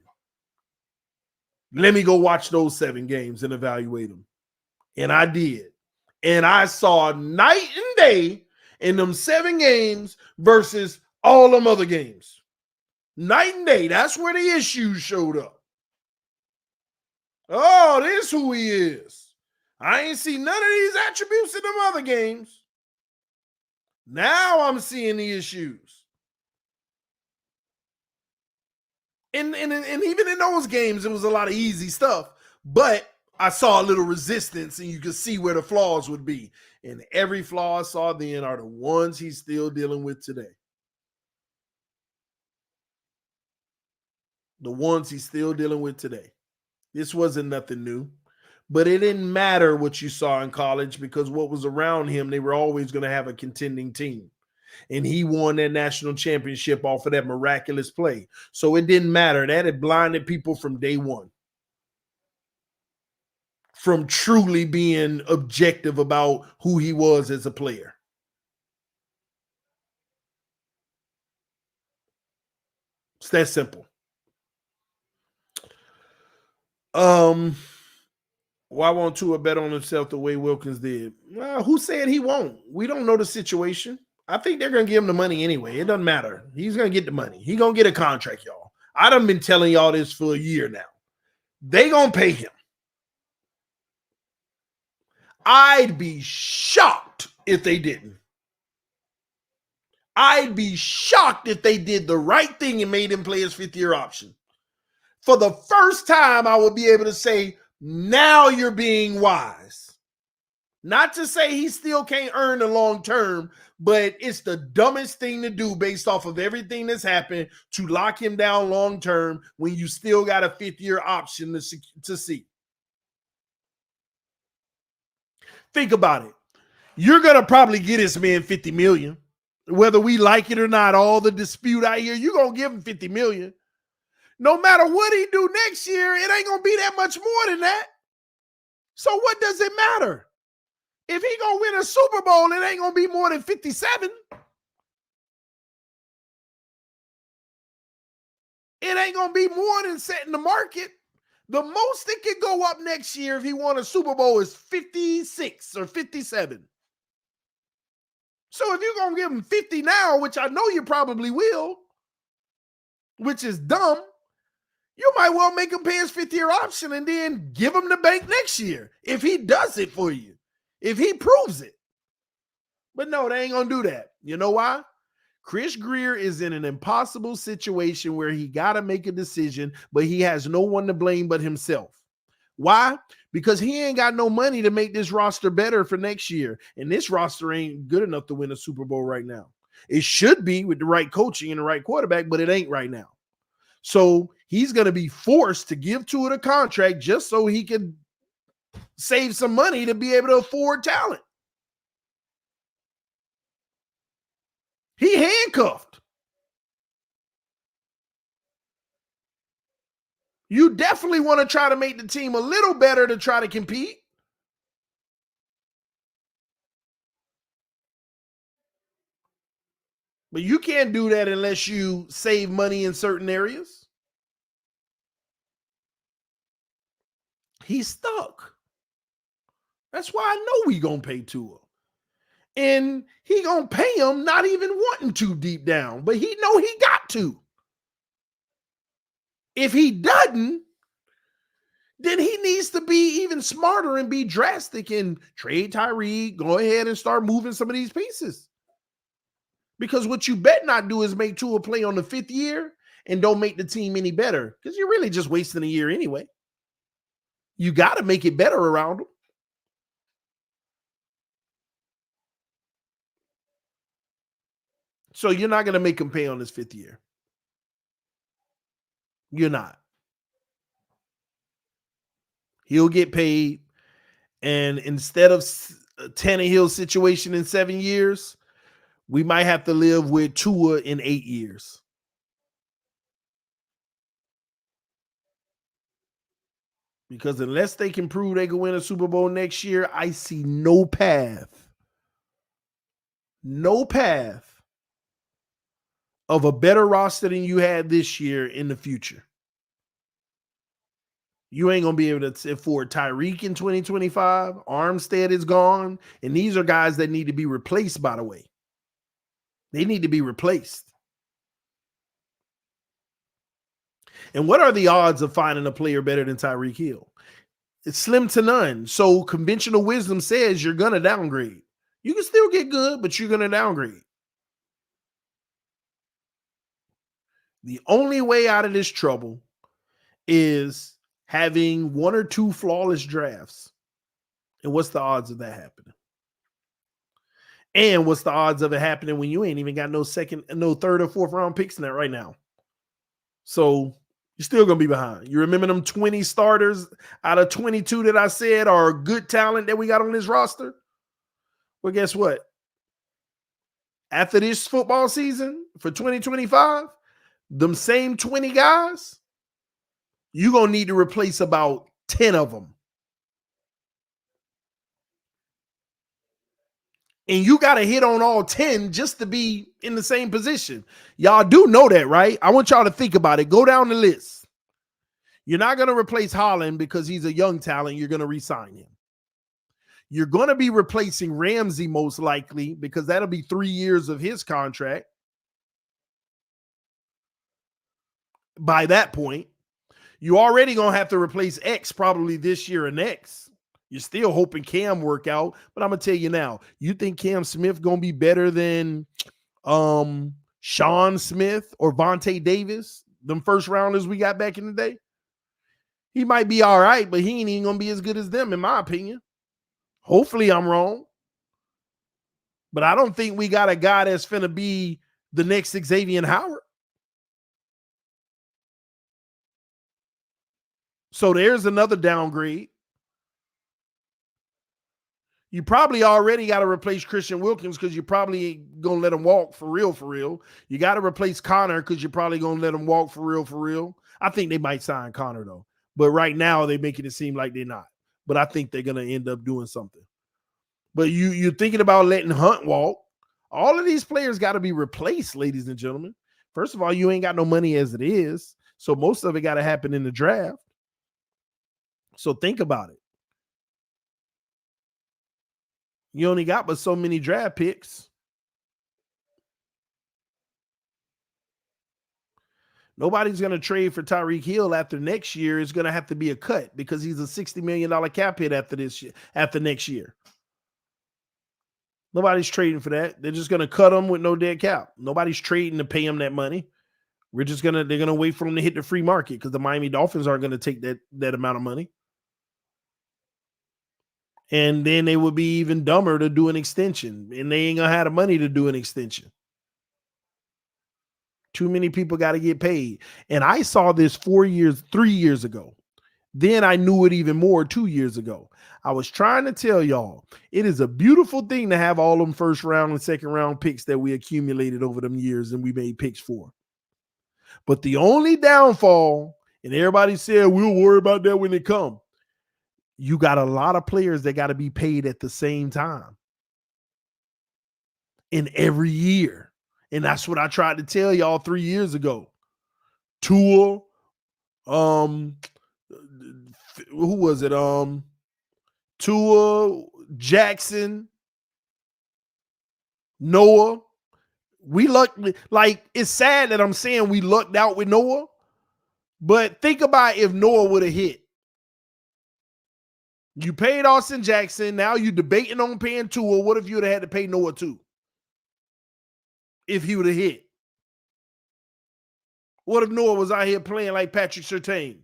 Let me go watch those 7 games and evaluate them. And I did. And I saw night and day in them 7 games versus all them other games. Night and day. That's where the issues showed up. Oh, this who he is. I ain't seen none of these attributes in them other games. Now I'm seeing the issues. And even in those games, it was a lot of easy stuff. But I saw a little resistance, and you could see where the flaws would be. And every flaw I saw then are the ones he's still dealing with today. The ones he's still dealing with today. This wasn't nothing new. But it didn't matter what you saw in college because what was around him, they were always going to have a contending team. And he won that national championship off of that miraculous play. So it didn't matter. That had blinded people from day one. From truly being objective about who he was as a player. It's that simple. Why won't Tua bet on himself the way Wilkins did? Well, who said he won't? We don't know the situation. I think they're going to give him the money anyway. It doesn't matter. He's going to get the money. He's going to get a contract, y'all. I done been telling y'all this for a year now. They going to pay him. I'd be shocked if they didn't. I'd be shocked if they did the right thing and made him play his 5th-year option. For the first time, I would be able to say, now you're being wise. Not to say he still can't earn the long term, but it's the dumbest thing to do based off of everything that's happened to lock him down long term when you still got a 5th-year option to see. Think about it. You're going to probably get this man $50 million. Whether we like it or not, all the dispute out here, you're going to give him $50 million. No matter what he do next year, it ain't going to be that much more than that. So what does it matter? If he going to win a Super Bowl, it ain't going to be more than 57. It ain't going to be more than setting the market. The most it could go up next year if he won a Super Bowl is 56 or 57. So if you're going to give him 50 now, which I know you probably will, which is dumb, you might well make him pay his 5th-year option and then give him the bank next year if he does it for you, if he proves it. But no, they ain't going to do that. You know why? Chris Grier is in an impossible situation where he got to make a decision, but he has no one to blame but himself. Why? Because he ain't got no money to make this roster better for next year. And this roster ain't good enough to win a Super Bowl right now. It should be with the right coaching and the right quarterback, but it ain't right now. So he's going to be forced to give Tua a contract just so he can save some money to be able to afford talent. He handcuffed. You definitely want to try to make the team a little better to try to compete. But you can't do that unless you save money in certain areas. He's stuck. That's why I know we going to pay Tua. And he going to pay him not even wanting to deep down, but he know he got to. If he doesn't, then he needs to be even smarter and be drastic and trade Tyreek, go ahead and start moving some of these pieces. Because what you bet not do is make Tua play on the 5th year and don't make the team any better because you're really just wasting a year anyway. You got to make it better around him. So you're not going to make him pay on his 5th year. You're not. He'll get paid. And instead of Tannehill's situation in 7 years, we might have to live with Tua in 8 years. Because unless they can prove they can win a Super Bowl next year, I see no path of a better roster than you had this year in the future. You ain't going to be able to afford Tyreek in 2025. Armstead is gone. And these are guys that need to be replaced, by the way. They need to be replaced. And what are the odds of finding a player better than Tyreek Hill? It's slim to none. So conventional wisdom says you're going to downgrade. You can still get good, but you're going to downgrade. The only way out of this trouble is having 1 or 2 flawless drafts. And what's the odds of that happening? And what's the odds of it happening when you ain't even got no 3rd or 4th round picks in that right now? So you're still going to be behind. You remember them 20 starters out of 22 that I said are good talent that we got on this roster? Well, guess what? After this football season for 2025, them same 20 guys, you're going to need to replace about 10 of them. And you got to hit on all 10 just to be in the same position. Y'all do know that, right? I want y'all to think about it. Go down the list. You're not going to replace Holland because he's a young talent. You're going to re-sign him. You're going to be replacing Ramsey most likely because that'll be 3 years of his contract. By that point, you already going to have to replace X probably this year or next. You're still hoping Cam work out, but I'm going to tell you now, you think Cam Smith going to be better than Sean Smith or Vontae Davis, them first rounders we got back in the day? He might be all right, but he ain't even going to be as good as them, in my opinion. Hopefully I'm wrong. But I don't think we got a guy that's finna be the next Xavier Howard. So there's another downgrade. You probably already got to replace Christian Wilkins because you're probably going to let him walk for real, for real. You got to replace Connor because you're probably going to let him walk for real, for real. I think they might sign Connor, though. But right now, they're making it seem like they're not. But I think they're going to end up doing something. But you're thinking about letting Hunt walk. All of these players got to be replaced, ladies and gentlemen. First of all, you ain't got no money as it is. So most of it got to happen in the draft. So think about it. You only got but so many draft picks. Nobody's going to trade for Tyreek Hill after next year. It's going to have to be a cut because he's a $60 million cap hit after next year. Nobody's trading for that. They're just going to cut him with no dead cap. Nobody's trading to pay him that money. They're going to wait for him to hit the free market because the Miami Dolphins aren't going to take that amount of money. And then they would be even dumber to do an extension. And they ain't going to have the money to do an extension. Too many people got to get paid. And I saw this 3 years ago. Then I knew it even more 2 years ago. I was trying to tell y'all, it is a beautiful thing to have all them first round and second round picks that we accumulated over them years and we made picks for. But the only downfall, and everybody said, we'll worry about that when they come. You got a lot of players that got to be paid at the same time in every year. And that's what I tried to tell y'all 3 years ago. Tua, who was it? Tua, Jackson, Noah. We lucked, like, it's sad that I'm saying we lucked out with Noah, but think about if Noah would have hit. You paid Austin Jackson. Now you debating on paying Tua. What if you would have had to pay Noah too? If he would have hit. What if Noah was out here playing like Patrick Surtain?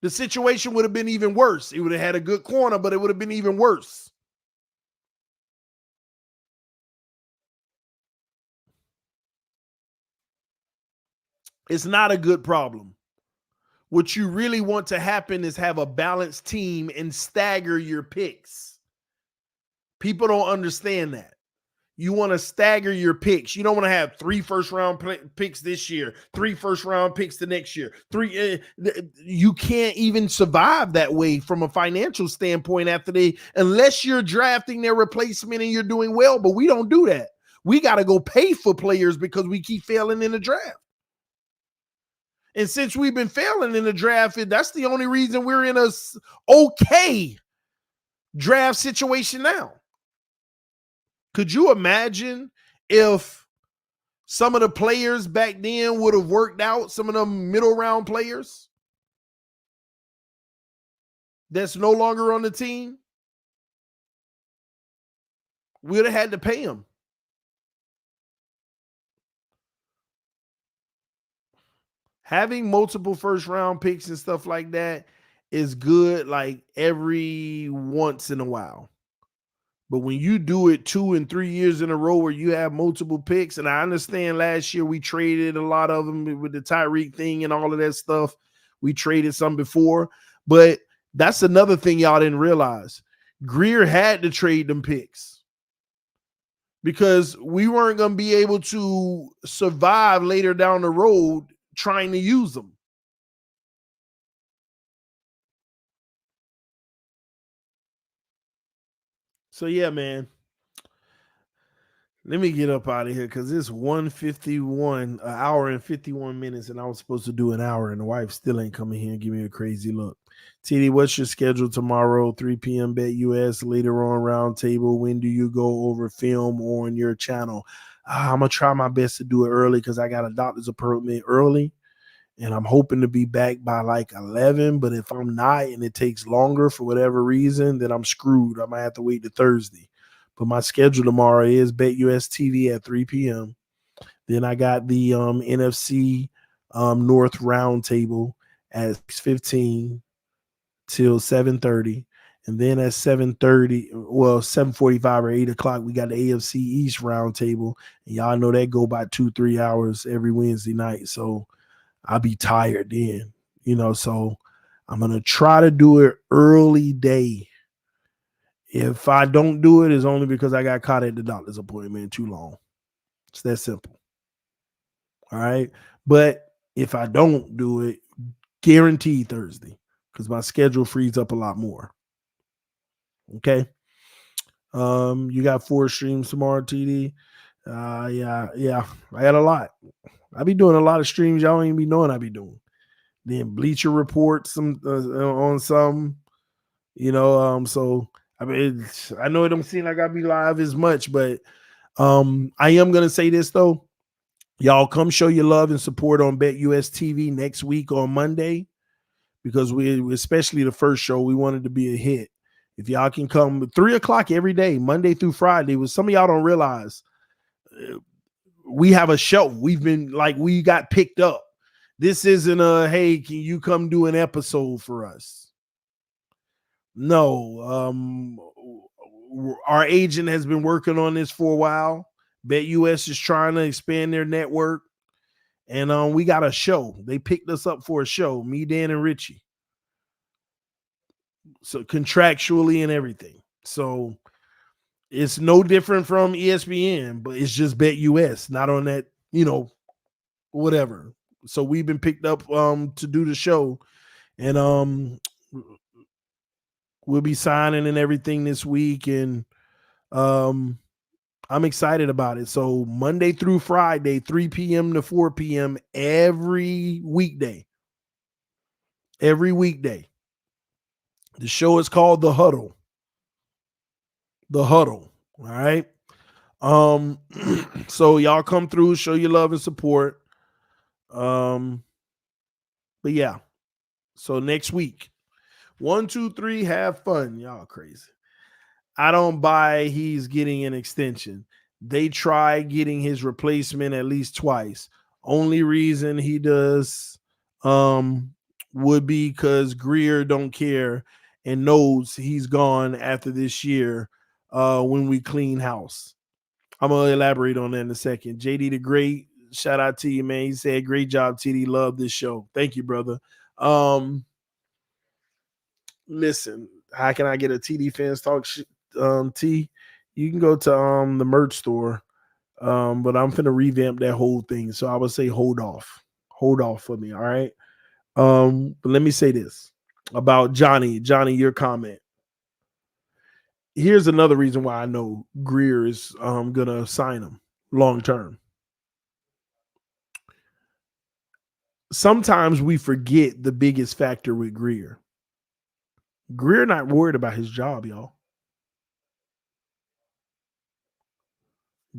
the situation would have been even worse. It would have had a good corner, but it would have been even worse. It's not a good problem. What you really want to happen is have a balanced team and stagger your picks. People don't understand that. You want to stagger your picks. You don't want to have 3 first-round picks this year, 3 first-round picks the next year. You can't even survive that way from a financial standpoint unless you're drafting their replacement and you're doing well. But we don't do that. We got to go pay for players because we keep failing in the draft. And since we've been failing in the draft, that's the only reason we're in a okay draft situation now. Could you imagine if some of the players back then would have worked out, some of them middle round players that's no longer on the team? We'd have had to pay them. Having multiple first round picks and stuff like that is good, like every once in a while. But when you do it 2 and 3 years in a row where you have multiple picks, and I understand last year we traded a lot of them with the Tyreek thing and all of that stuff. We traded some before, but that's another thing y'all didn't realize. Greer had to trade them picks because we weren't going to be able to survive later down the road trying to use them. So yeah, man. Let me get up out of here because it's 1:51, an hour and 51 minutes, and I was supposed to do an hour, and the wife still ain't coming here and give me a crazy look. TD, what's your schedule tomorrow? 3 p.m. BetUS, later on round table. When do you go over film on your channel? I'm going to try my best to do it early because I got a doctor's appointment early, and I'm hoping to be back by like 11, but if I'm not and it takes longer for whatever reason, then I'm screwed. I might have to wait to Thursday. But my schedule tomorrow is BetUS TV at 3 p.m. Then I got the NFC North Roundtable at 6:15 till 7:30. And then at 7:30, 7:45 or 8 o'clock, we got the AFC East Roundtable. And y'all know that go by 2-3 hours every Wednesday night. So I'll be tired then, so I'm going to try to do it early day. If I don't do it, it's only because I got caught at the doctor's appointment too long. It's that simple. All right. But if I don't do it, guaranteed Thursday because my schedule frees up a lot more. Okay. You got 4 streams tomorrow, TD. Yeah. I got a lot. I be doing a lot of streams y'all ain't be knowing I be doing. Then Bleacher Report on some, so I mean, I know it don't seem like I be live as much, but I am gonna say this though. Y'all come show your love and support on BetUS TV next week on Monday because we, especially the first show, we wanted to be a hit. If y'all can come 3 o'clock every day, Monday through Friday, what some of y'all don't realize, we have a show. We've been like, we got picked up. This isn't a, hey, can you come do an episode for us? No, our agent has been working on this for a while. BetUS is trying to expand their network, and we got a show. They picked us up for a show, me, Dan, and Richie. So contractually and everything. So it's no different from ESPN, but it's just BetUS, not on that, whatever. So we've been picked up to do the show, and we'll be signing and everything this week, and I'm excited about it. So Monday through Friday, 3 p.m. to 4 p.m. every weekday. Every weekday. The show is called The Huddle. The Huddle. All right. So y'all come through, show your love and support. But yeah. So next week. 1, 2, 3, have fun. Y'all crazy. I don't buy he's getting an extension. They try getting his replacement at least twice. Only reason he does would be because Greer don't care and knows he's gone after this year when we clean house. I'm going to elaborate on that in a second. JD the Great, shout out to you, man. He said, great job, TD. Love this show. Thank you, brother. Listen, how can I get a TD Fans Talk T? You can go to the merch store, but I'm finna revamp that whole thing. So I would say hold off for me, all right? But let me say this about Johnny, your comment. Here's another reason why I know Greer is gonna sign him long term. Sometimes we forget the biggest factor with Greer. Greer not worried about his job, y'all.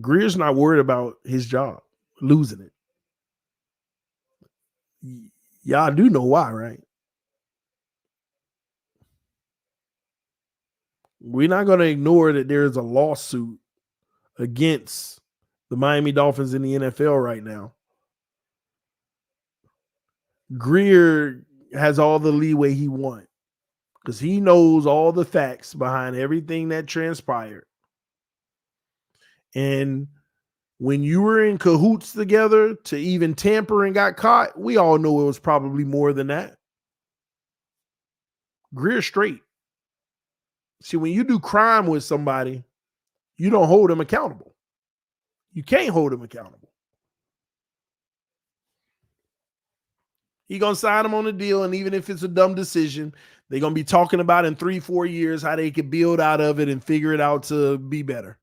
Greer's not worried about his job, losing it. Y'all do know why, right? We're not going to ignore that there is a lawsuit against the Miami Dolphins in the NFL right now. Greer has all the leeway he wants because he knows all the facts behind everything that transpired. And when you were in cahoots together to even tamper and got caught, we all know it was probably more than that. Greer straight. See, when you do crime with somebody, you don't hold them accountable. You can't hold them accountable. He gonna sign them on the deal, and even if it's a dumb decision, they're gonna be talking about in 3-4 years how they could build out of it and figure it out to be better.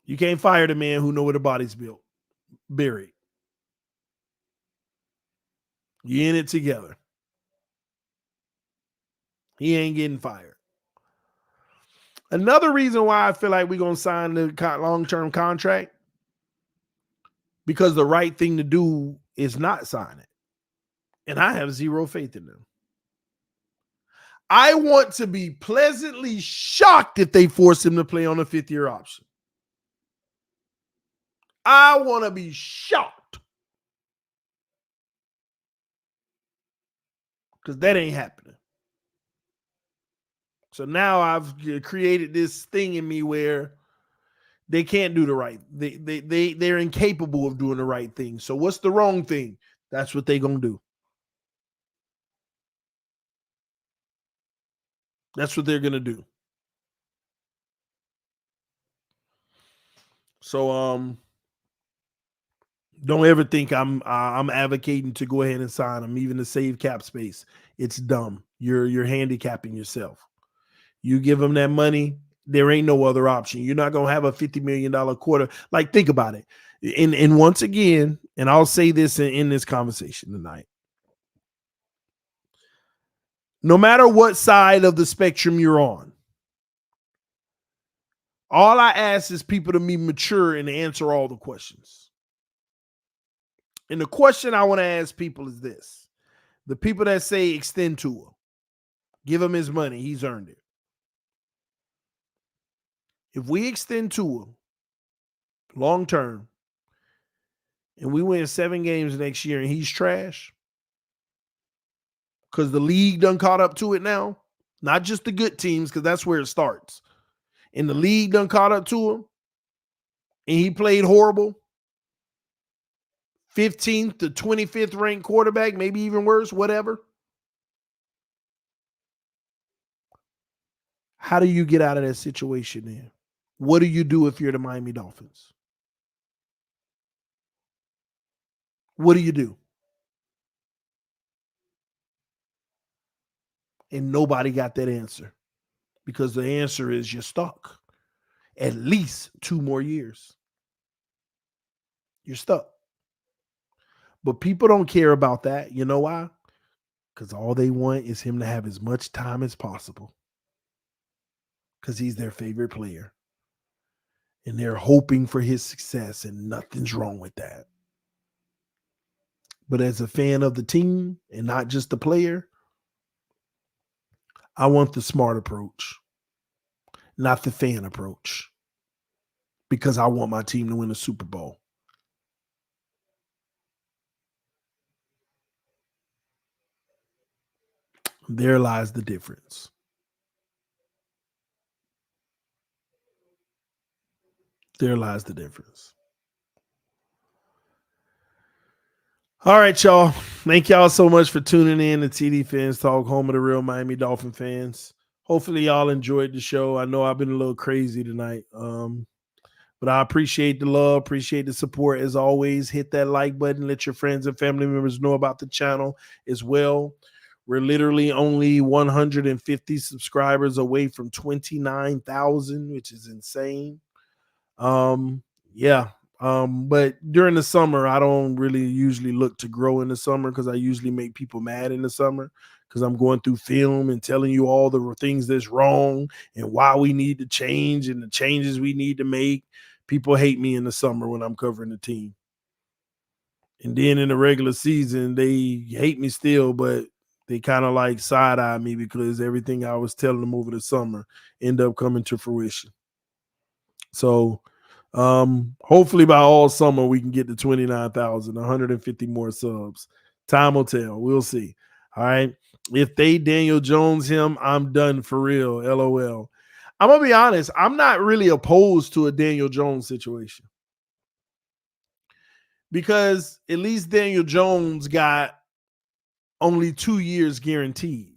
You can't fire the man who know where the body's built, buried. You in it together. He ain't getting fired. Another reason why I feel like we're gonna sign the long-term contract, because the right thing to do is not sign it. And I have zero faith in them. I want to be pleasantly shocked if they force him to play on a 5th-year option. I want to be shocked. Because that ain't happening. So now I've created this thing in me where they can't do the right. They're incapable of doing the right thing. So what's the wrong thing? That's what they're going to do. That's what they're going to do. So don't ever think I'm advocating to go ahead and sign them, even to save cap space. It's dumb. You're handicapping yourself. You give them that money, there ain't no other option. You're not gonna have a $50 million quarter. Like, think about it. And once again, and I'll say this in this conversation tonight. No matter what side of the spectrum you're on, all I ask is people to be mature and answer all the questions. And the question I want to ask people is this. The people that say extend to him, give him his money, he's earned it. If we extend to him long term and we win 7 games next year and he's trash, because the league done caught up to it now, not just the good teams, because that's where it starts. And the league done caught up to him and he played horrible, 15th to 25th ranked quarterback, maybe even worse, whatever. How do you get out of that situation then? What do you do if you're the Miami Dolphins? What do you do? And nobody got that answer, because the answer is you're stuck. At least 2 more years. You're stuck. But people don't care about that. You know why? Because all they want is him to have as much time as possible. Because he's their favorite player. And they're hoping for his success, and nothing's wrong with that. But as a fan of the team and not just the player, I want the smart approach, not the fan approach, because I want my team to win a Super Bowl. There lies the difference. There lies the difference. All right, y'all. Thank y'all so much for tuning in to TD Fans Talk, home of the real Miami Dolphin fans. Hopefully, y'all enjoyed the show. I know I've been a little crazy tonight, but I appreciate the love, appreciate the support. As always, hit that like button. Let your friends and family members know about the channel as well. We're literally only 150 subscribers away from 29,000, which is insane. Yeah. But during the summer, I don't really usually look to grow in the summer because I usually make people mad in the summer because I'm going through film and telling you all the things that's wrong and why we need to change and the changes we need to make. People hate me in the summer when I'm covering the team. And then in the regular season, they hate me still, but they kind of like side-eye me because everything I was telling them over the summer ended up coming to fruition. So hopefully by all summer we can get to 29,000, 150 more subs. Time will tell. We'll see. All right. If they Daniel Jones him, I'm done for real. LOL. I'm gonna be honest. I'm not really opposed to a Daniel Jones situation because at least Daniel Jones got only 2 years guaranteed.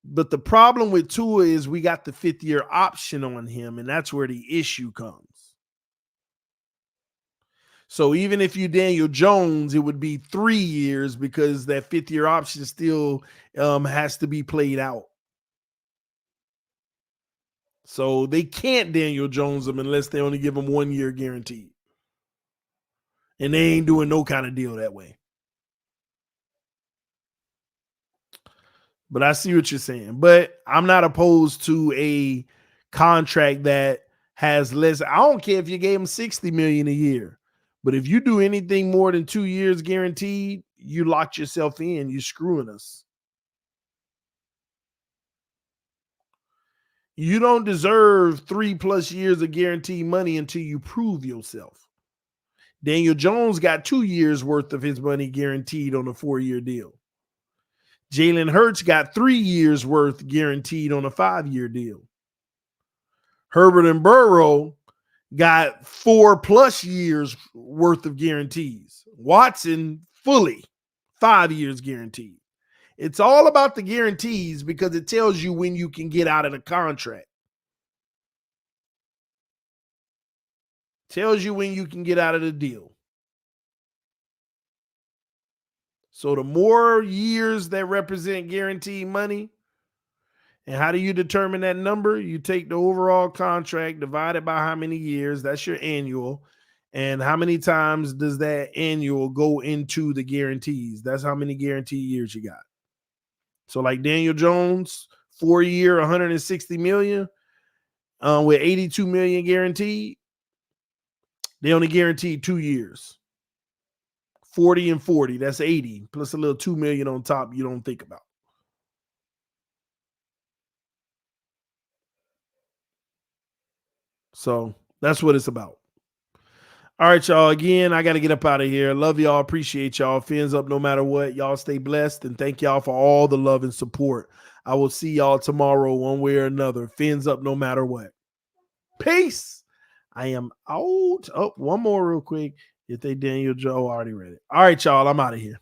But the problem with Tua is we got the 5th-year option on him, and that's where the issue comes. So even if you Daniel Jones, it would be 3 years because that 5th-year option still has to be played out. So they can't Daniel Jones him unless they only give him 1 year guaranteed. And they ain't doing no kind of deal that way. But I see what you're saying. But I'm not opposed to a contract that has less. I don't care if you gave him $60 million a year. But if you do anything more than 2 years guaranteed, you locked yourself in. You're screwing us. You don't deserve 3+ years of guaranteed money until you prove yourself. Daniel Jones got 2 years worth of his money guaranteed on a 4-year deal. Jalen Hurts got 3 years worth guaranteed on a 5-year deal. Herbert and Burrow got 4+ years worth of guarantees. Watson fully 5 years guaranteed. It's all about the guarantees because it tells you when you can get out of the contract. Tells you when you can get out of the deal. So the more years that represent guaranteed money, and how do you determine that number? You take the overall contract divided by how many years, that's your annual, and how many times does that annual go into the guarantees? That's how many guaranteed years you got. So like Daniel Jones, 4-year, $160 million, with $82 million guaranteed. They only guaranteed 2 years. 40 and 40, that's 80, plus a little $2 million on top you don't think about. So that's what it's about. All right, y'all. Again, I got to get up out of here. Love y'all. Appreciate y'all. Fins up no matter what. Y'all stay blessed, and thank y'all for all the love and support. I will see y'all tomorrow one way or another. Fins up no matter what. Peace. I am out. Oh, one more real quick. If they Daniel Joe already read it. All right, y'all. I'm out of here.